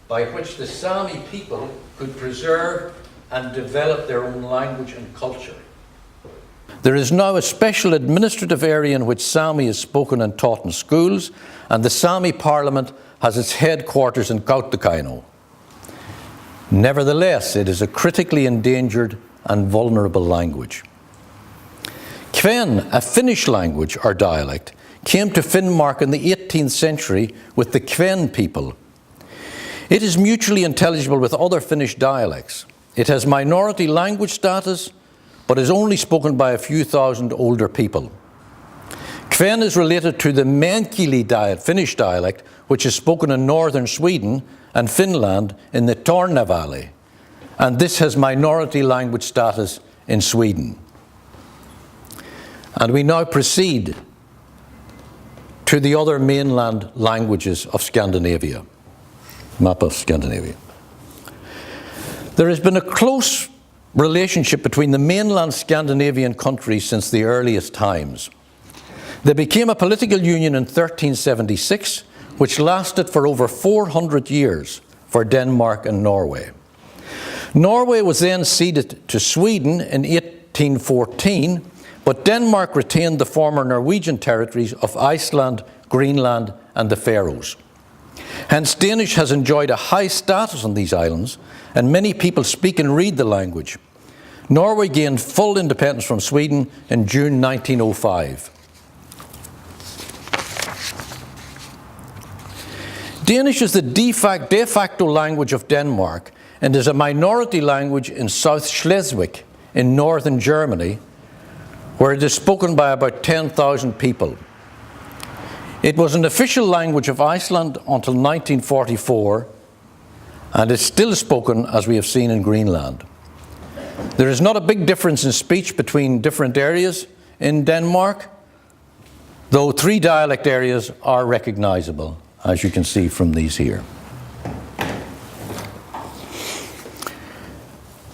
by which the Sami people could preserve and develop their own language and culture. There is now a special administrative area in which Sami is spoken and taught in schools, and the Sami Parliament has its headquarters in Kautokeino. Nevertheless, it is a critically endangered and vulnerable language. Kven, a Finnish language or dialect, came to Finnmark in the 18th century with the Kven people. It is mutually intelligible with other Finnish dialects. It has minority language status, but is only spoken by a few thousand older people. Kven is related to the Meänkieli Finnish dialect, which is spoken in northern Sweden and Finland in the Torne Valley, and this has minority language status in Sweden. And we now proceed to the other mainland languages of Scandinavia, map of Scandinavia. There has been a close relationship between the mainland Scandinavian countries since the earliest times. They became a political union in 1376, which lasted for over 400 years for Denmark and Norway. Norway was then ceded to Sweden in 1814, but Denmark retained the former Norwegian territories of Iceland, Greenland, and the Faroes. Hence, Danish has enjoyed a high status on these islands, and many people speak and read the language. Norway gained full independence from Sweden in June 1905. Danish is the de facto language of Denmark and is a minority language in South Schleswig in northern Germany, where it is spoken by about 10,000 people. It was an official language of Iceland until 1944 and is still spoken, as we have seen, in Greenland. There is not a big difference in speech between different areas in Denmark, though 3 dialect areas are recognizable, as you can see from these here.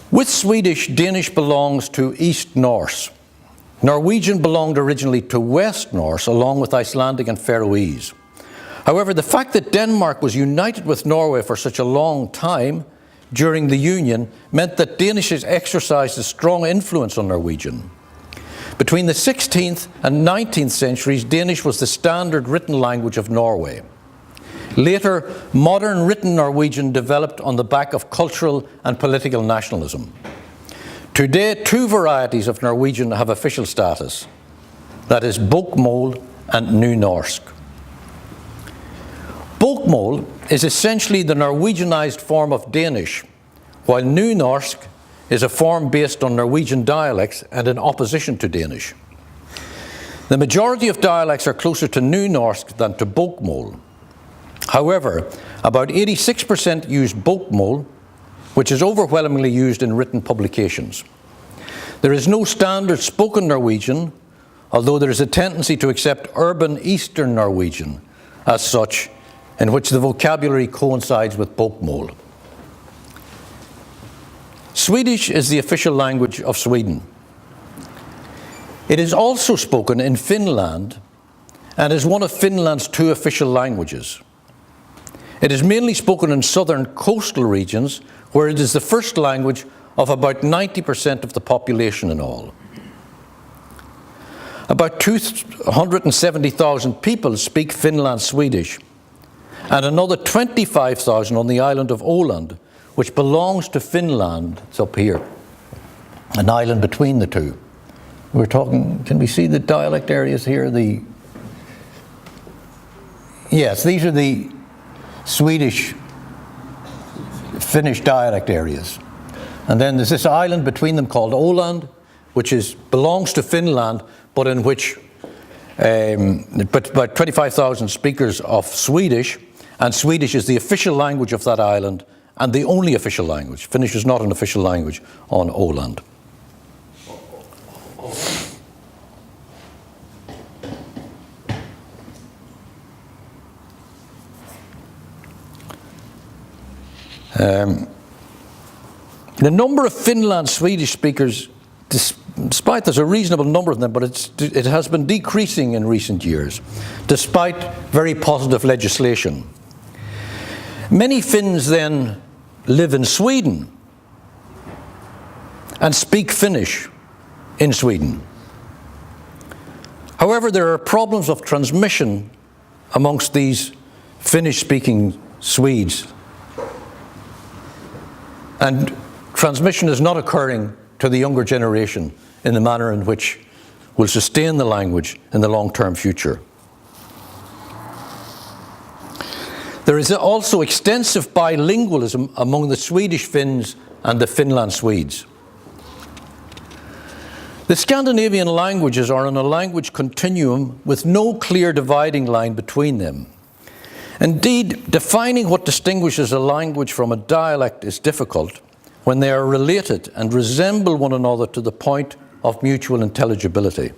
With Swedish, Danish belongs to East Norse. Norwegian belonged originally to West Norse, along with Icelandic and Faroese. However, the fact that Denmark was united with Norway for such a long time during the Union meant that Danish has exercised a strong influence on Norwegian. Between the 16th and 19th centuries, Danish was the standard written language of Norway. Later, modern written Norwegian developed on the back of cultural and political nationalism. Today, 2 varieties of Norwegian have official status. That is Bokmål and Nynorsk. Bokmål is essentially the Norwegianized form of Danish, while Nynorsk is a form based on Norwegian dialects and in opposition to Danish. The majority of dialects are closer to Nynorsk than to Bokmål. However, about 86% use Bokmål, which is overwhelmingly used in written publications. There is no standard spoken Norwegian, although there is a tendency to accept urban Eastern Norwegian as such, in which the vocabulary coincides with Bokmål. Swedish is the official language of Sweden. It is also spoken in Finland and is one of Finland's 2 official languages. It is mainly spoken in southern coastal regions, where it is the first language of about 90% of the population in all. About 270,000 people speak Finland Swedish, and another 25,000 on the island of Åland, which belongs to Finland. It's up here. an island between the two. We're talking, can we see the dialect areas here? Yes, these are the Swedish, Finnish dialect areas. And then there's this island between them called Åland, which belongs to Finland, but in which about 25,000 speakers of Swedish, and Swedish is the official language of that island and the only official language. Finnish is not an official language on Åland. The number of Finland Swedish speakers, despite there's a reasonable number of them, but it has been decreasing in recent years, despite very positive legislation. Many Finns then live in Sweden and speak Finnish in Sweden. However, there are problems of transmission amongst these Finnish-speaking Swedes, and transmission is not occurring to the younger generation in the manner in which will sustain the language in the long-term future. There is also extensive bilingualism among the Swedish Finns and the Finland Swedes. The Scandinavian languages are on a language continuum with no clear dividing line between them. Indeed, defining what distinguishes a language from a dialect is difficult when they are related and resemble one another to the point of mutual intelligibility.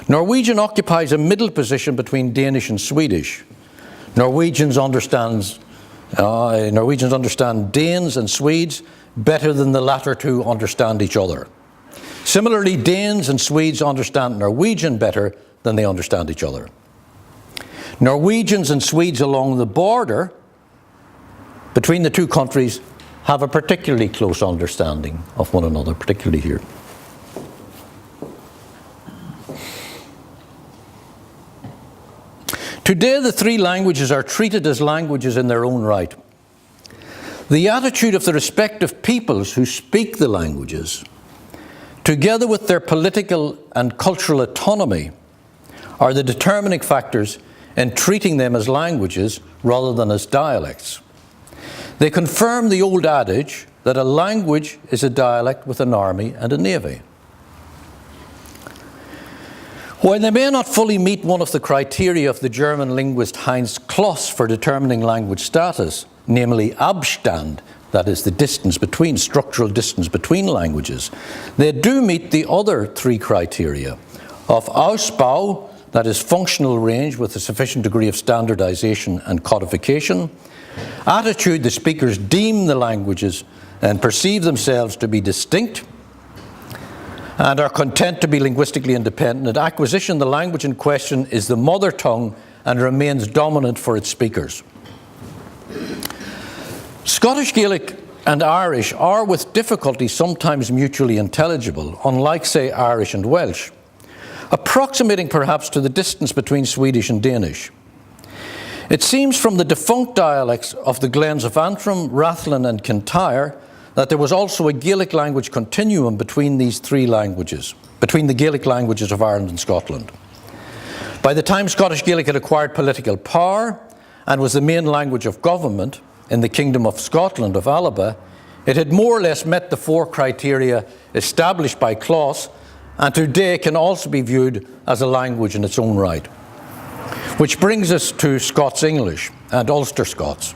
Norwegian occupies a middle position between Danish and Swedish. Norwegians understand Danes and Swedes better than the latter two understand each other. Similarly, Danes and Swedes understand Norwegian better than they understand each other. Norwegians and Swedes along the border between the two countries have a particularly close understanding of one another, particularly here. Today, the three languages are treated as languages in their own right. The attitude of the respective peoples who speak the languages, together with their political and cultural autonomy, are the determining factors in treating them as languages rather than as dialects. They confirm the old adage that a language is a dialect with an army and a navy. While they may not fully meet one of the criteria of the German linguist Heinz Kloss for determining language status, namely Abstand, that is the distance between, structural distance between languages, they do meet the other three criteria of Ausbau, that is functional range with a sufficient degree of standardization and codification. Attitude, the speakers deem the languages and perceive themselves to be distinct and are content to be linguistically independent. Acquisition, the language in question is the mother tongue and remains dominant for its speakers. Scottish Gaelic and Irish are with difficulty sometimes mutually intelligible, unlike, say, Irish and Welsh, approximating perhaps to the distance between Swedish and Danish. It seems from the defunct dialects of the glens of Antrim, Rathlin and Kintyre that there was also a Gaelic language continuum between these three languages, between the Gaelic languages of Ireland and Scotland. By the time Scottish Gaelic had acquired political power and was the main language of government in the Kingdom of Scotland of Alba, it had more or less met the four criteria established by Kloss, and today can also be viewed as a language in its own right. Which brings us to Scots English and Ulster Scots.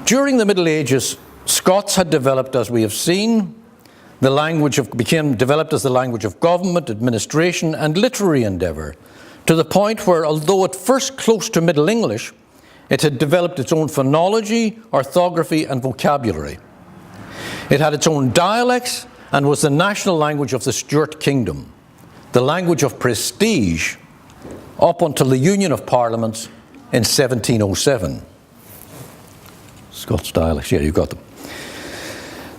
During the Middle Ages, Scots had developed, as we have seen, became developed as the language of government, administration and literary endeavour, to the point where, although at first close to Middle English, it had developed its own phonology, orthography and vocabulary. It had its own dialects and was the national language of the Stuart Kingdom, the language of prestige up until the Union of Parliaments in 1707. Scots dialects, yeah, you've got them.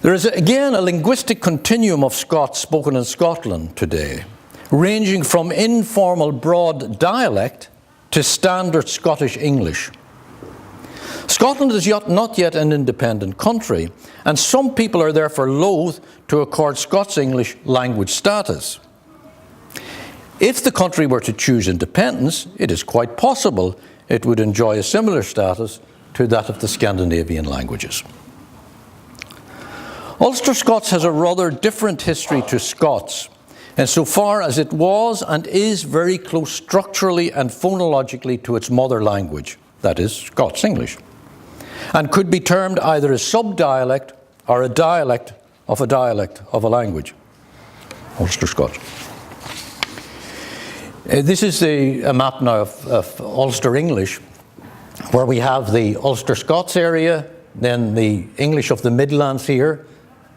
There is again a linguistic continuum of Scots spoken in Scotland today, ranging from informal broad dialect to standard Scottish English. Scotland is not yet an independent country, and some people are therefore loath to accord Scots English language status. If the country were to choose independence, it is quite possible it would enjoy a similar status to that of the Scandinavian languages. Ulster Scots has a rather different history to Scots, insofar as it was and is very close structurally and phonologically to its mother language, that is, Scots English, and could be termed either a subdialect or a dialect of a language, Ulster Scots. This is a map now of Ulster English, where we have the Ulster Scots area, then the English of the Midlands here,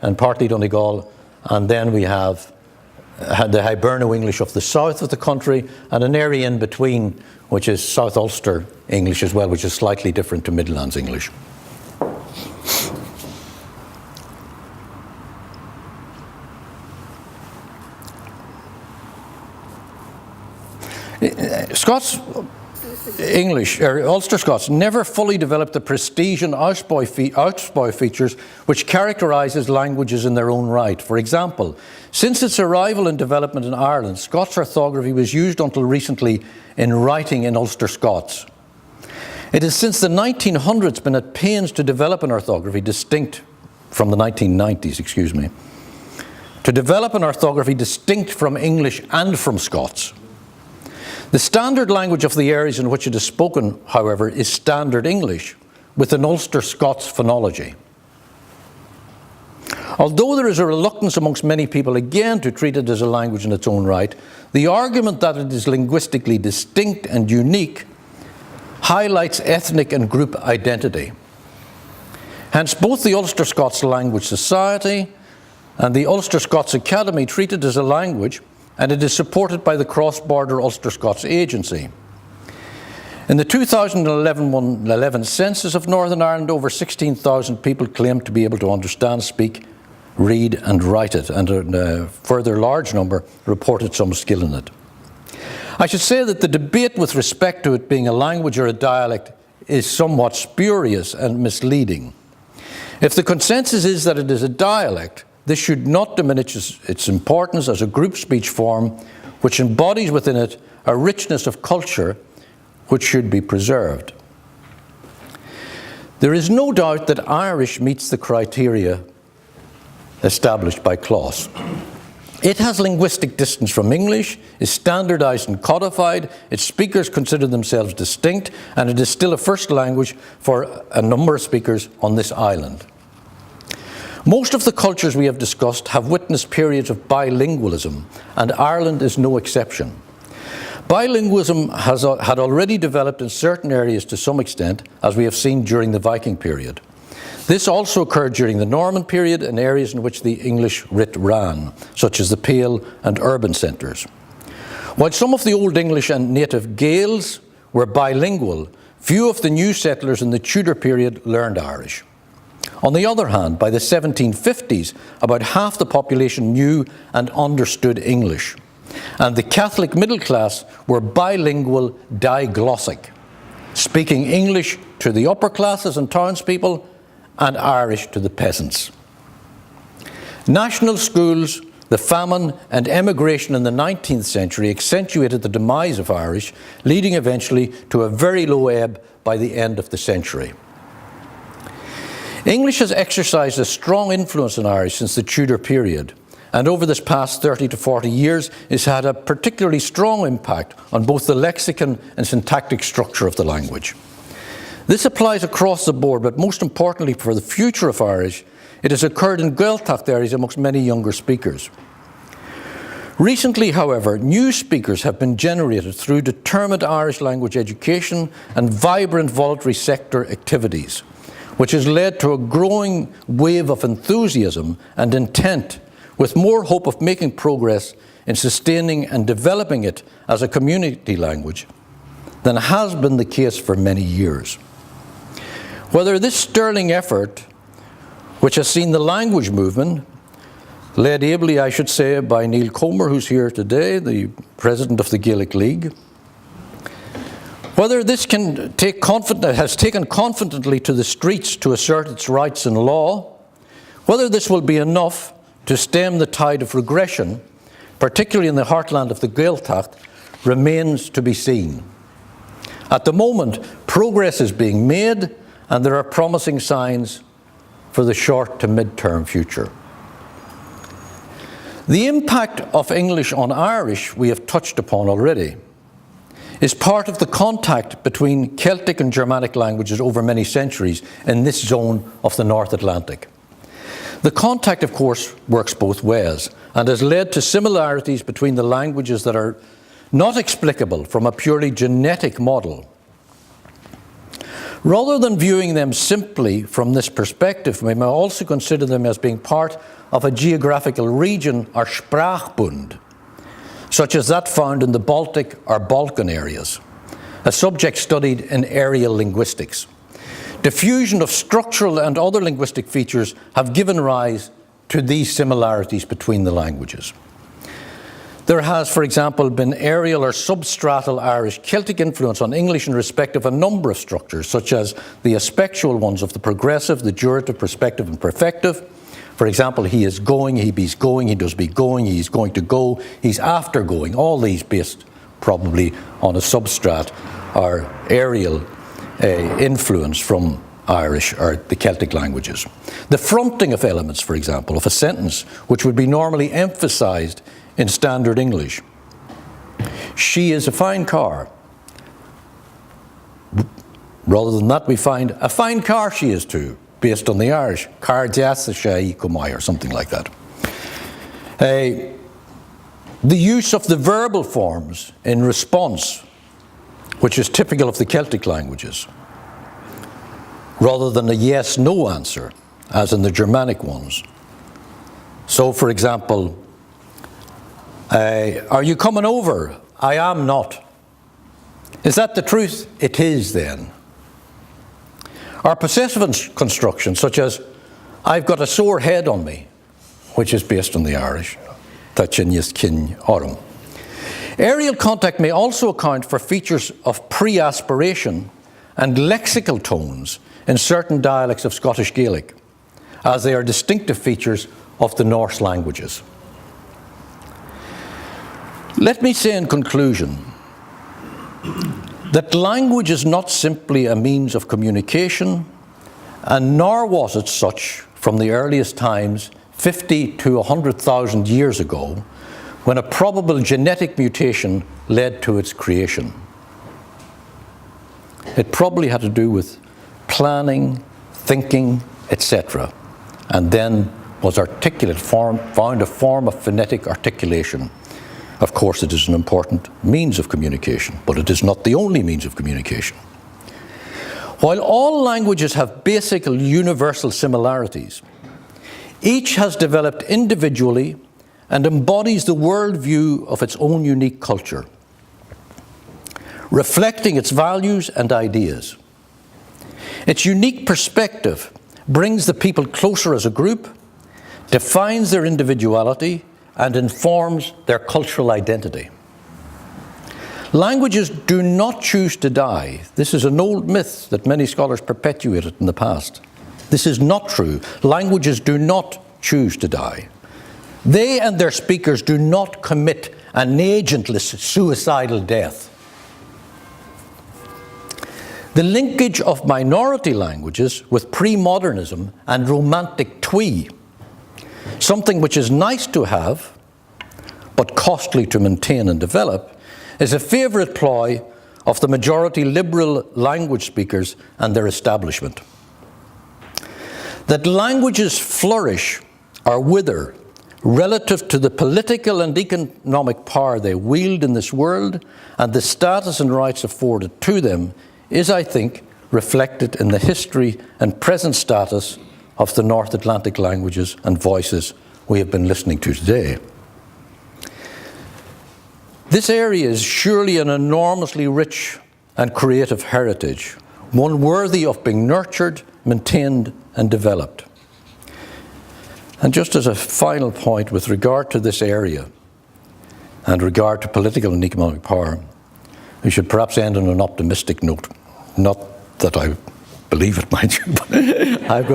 and partly Donegal, and then we have the Hiberno English of the south of the country, and an area in between, which is South Ulster English as well, which is slightly different to Midlands English. Scots English, or Ulster Scots, never fully developed the prestige and Ausbau features which characterises languages in their own right. For example, since its arrival and development in Ireland, Scots orthography was used until recently in writing in Ulster Scots. It has since the 1900s been at pains to develop an orthography distinct from the 1990s, to develop an orthography distinct from English and from Scots. The standard language of the areas in which it is spoken, however, is Standard English, with an Ulster Scots phonology. Although there is a reluctance amongst many people again to treat it as a language in its own right, the argument that it is linguistically distinct and unique highlights ethnic and group identity. Hence, both the Ulster Scots Language Society and the Ulster Scots Academy treat it as a language, and it is supported by the cross-border Ulster Scots Agency. In the 2011 census of Northern Ireland, over 16,000 people claimed to be able to understand, speak, read and write it, and a further large number reported some skill in it. I should say that the debate with respect to it being a language or a dialect is somewhat spurious and misleading. If the consensus is that it is a dialect, this should not diminish its importance as a group speech form which embodies within it a richness of culture which should be preserved. There is no doubt that Irish meets the criteria established by Claus. It has linguistic distance from English, is standardised and codified, its speakers consider themselves distinct, and it is still a first language for a number of speakers on this island. Most of the cultures we have discussed have witnessed periods of bilingualism, and Ireland is no exception. Bilingualism had already developed in certain areas to some extent, as we have seen during the Viking period. This also occurred during the Norman period in areas in which the English writ ran, such as the Pale and urban centres. While some of the Old English and native Gaels were bilingual, few of the new settlers in the Tudor period learned Irish. On the other hand, by the 1750s, about half the population knew and understood English, and the Catholic middle class were bilingual diglossic, speaking English to the upper classes and townspeople and Irish to the peasants. National schools, the famine and emigration in the 19th century accentuated the demise of Irish, leading eventually to a very low ebb by the end of the century. English has exercised a strong influence on Irish since the Tudor period, and over this past 30 to 40 years has had a particularly strong impact on both the lexicon and syntactic structure of the language. This applies across the board, but most importantly for the future of Irish, it has occurred in Gaeltacht areas amongst many younger speakers. Recently, however, new speakers have been generated through determined Irish language education and vibrant voluntary sector activities, which has led to a growing wave of enthusiasm and intent, with more hope of making progress in sustaining and developing it as a community language than has been the case for many years. Whether this sterling effort, which has seen the language movement, led ably, I should say, by Neil Comer, who's here today, the president of the Gaelic League, Whether this has taken confidently to the streets to assert its rights in law, whether this will be enough to stem the tide of regression, particularly in the heartland of the Gaeltacht, remains to be seen. At the moment, progress is being made, and there are promising signs for the short to mid-term future. The impact of English on Irish, we have touched upon already, is part of the contact between Celtic and Germanic languages over many centuries in this zone of the North Atlantic. The contact, of course, works both ways and has led to similarities between the languages that are not explicable from a purely genetic model. Rather than viewing them simply from this perspective, we may also consider them as being part of a geographical region or Sprachbund, such as that found in the Baltic or Balkan areas, a subject studied in areal linguistics. Diffusion of structural and other linguistic features have given rise to these similarities between the languages. There has, for example, been areal or substratal Irish Celtic influence on English in respect of a number of structures, such as the aspectual ones of the progressive, the durative, perspective, and perfective. For example, he is going, he be's going, he does be going, he's going to go, he's after going. All these based probably on a substrat or areal influence from Irish or the Celtic languages. The fronting of elements, for example, of a sentence, which would be normally emphasized in standard English. She is a fine car. Rather than that, we find a fine car she is too, based on the Irish. Car deasa she kumai, or something like that. The use of the verbal forms in response, which is typical of the Celtic languages, rather than a yes-no answer, as in the Germanic ones. So, for example, are you coming over? I am not. Is that the truth? It is then. Or possessive constructions such as, I've got a sore head on me, which is based on the Irish. Areal contact may also account for features of pre-aspiration and lexical tones in certain dialects of Scottish Gaelic, as they are distinctive features of the Norse languages. Let me say in conclusion that language is not simply a means of communication, and nor was it such from the earliest times 50 to 100,000 years ago, when a probable genetic mutation led to its creation. It probably had to do with planning, thinking, etc., and then was articulate, found a form of phonetic articulation. Of course, it is an important means of communication, but it is not the only means of communication. While all languages have basic universal similarities, each has developed individually and embodies the worldview of its own unique culture, reflecting its values and ideas. Its unique perspective brings the people closer as a group, defines their individuality, and informs their cultural identity. Languages do not choose to die. This is an old myth that many scholars perpetuated in the past. This is not true. Languages do not choose to die. They and their speakers do not commit an agentless suicidal death. The linkage of minority languages with pre-modernism and romantic twee, something which is nice to have, but costly to maintain and develop, is a favourite ploy of the majority liberal language speakers and their establishment. That languages flourish or wither relative to the political and economic power they wield in this world and the status and rights afforded to them is, I think, reflected in the history and present status of the North Atlantic languages and voices we have been listening to today. This area is surely an enormously rich and creative heritage, one worthy of being nurtured, maintained, and developed. And just as a final point with regard to this area and regard to political and economic power, We should perhaps end on an optimistic note. Not that I believe it, mind you, but I've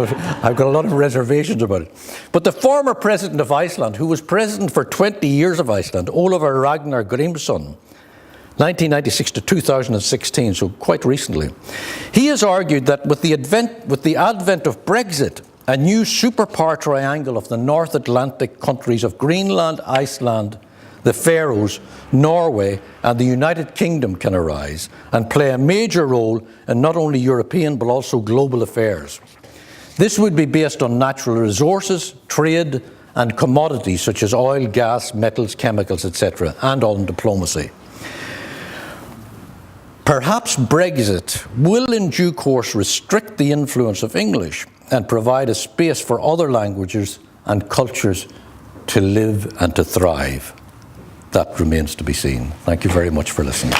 got a lot of reservations about it. But the former president of Iceland, who was president for 20 years of Iceland, Ólafur Ragnar Grímsson, 1996 to 2016, so quite recently, he has argued that with the advent of Brexit, a new superpower triangle of the North Atlantic countries of Greenland, Iceland, the Faroes, Norway, and the United Kingdom can arise and play a major role in not only European but also global affairs. This would be based on natural resources, trade, and commodities such as oil, gas, metals, chemicals, etc., and on diplomacy. Perhaps Brexit will in due course restrict the influence of English and provide a space for other languages and cultures to live and to thrive. That remains to be seen. Thank you very much for listening.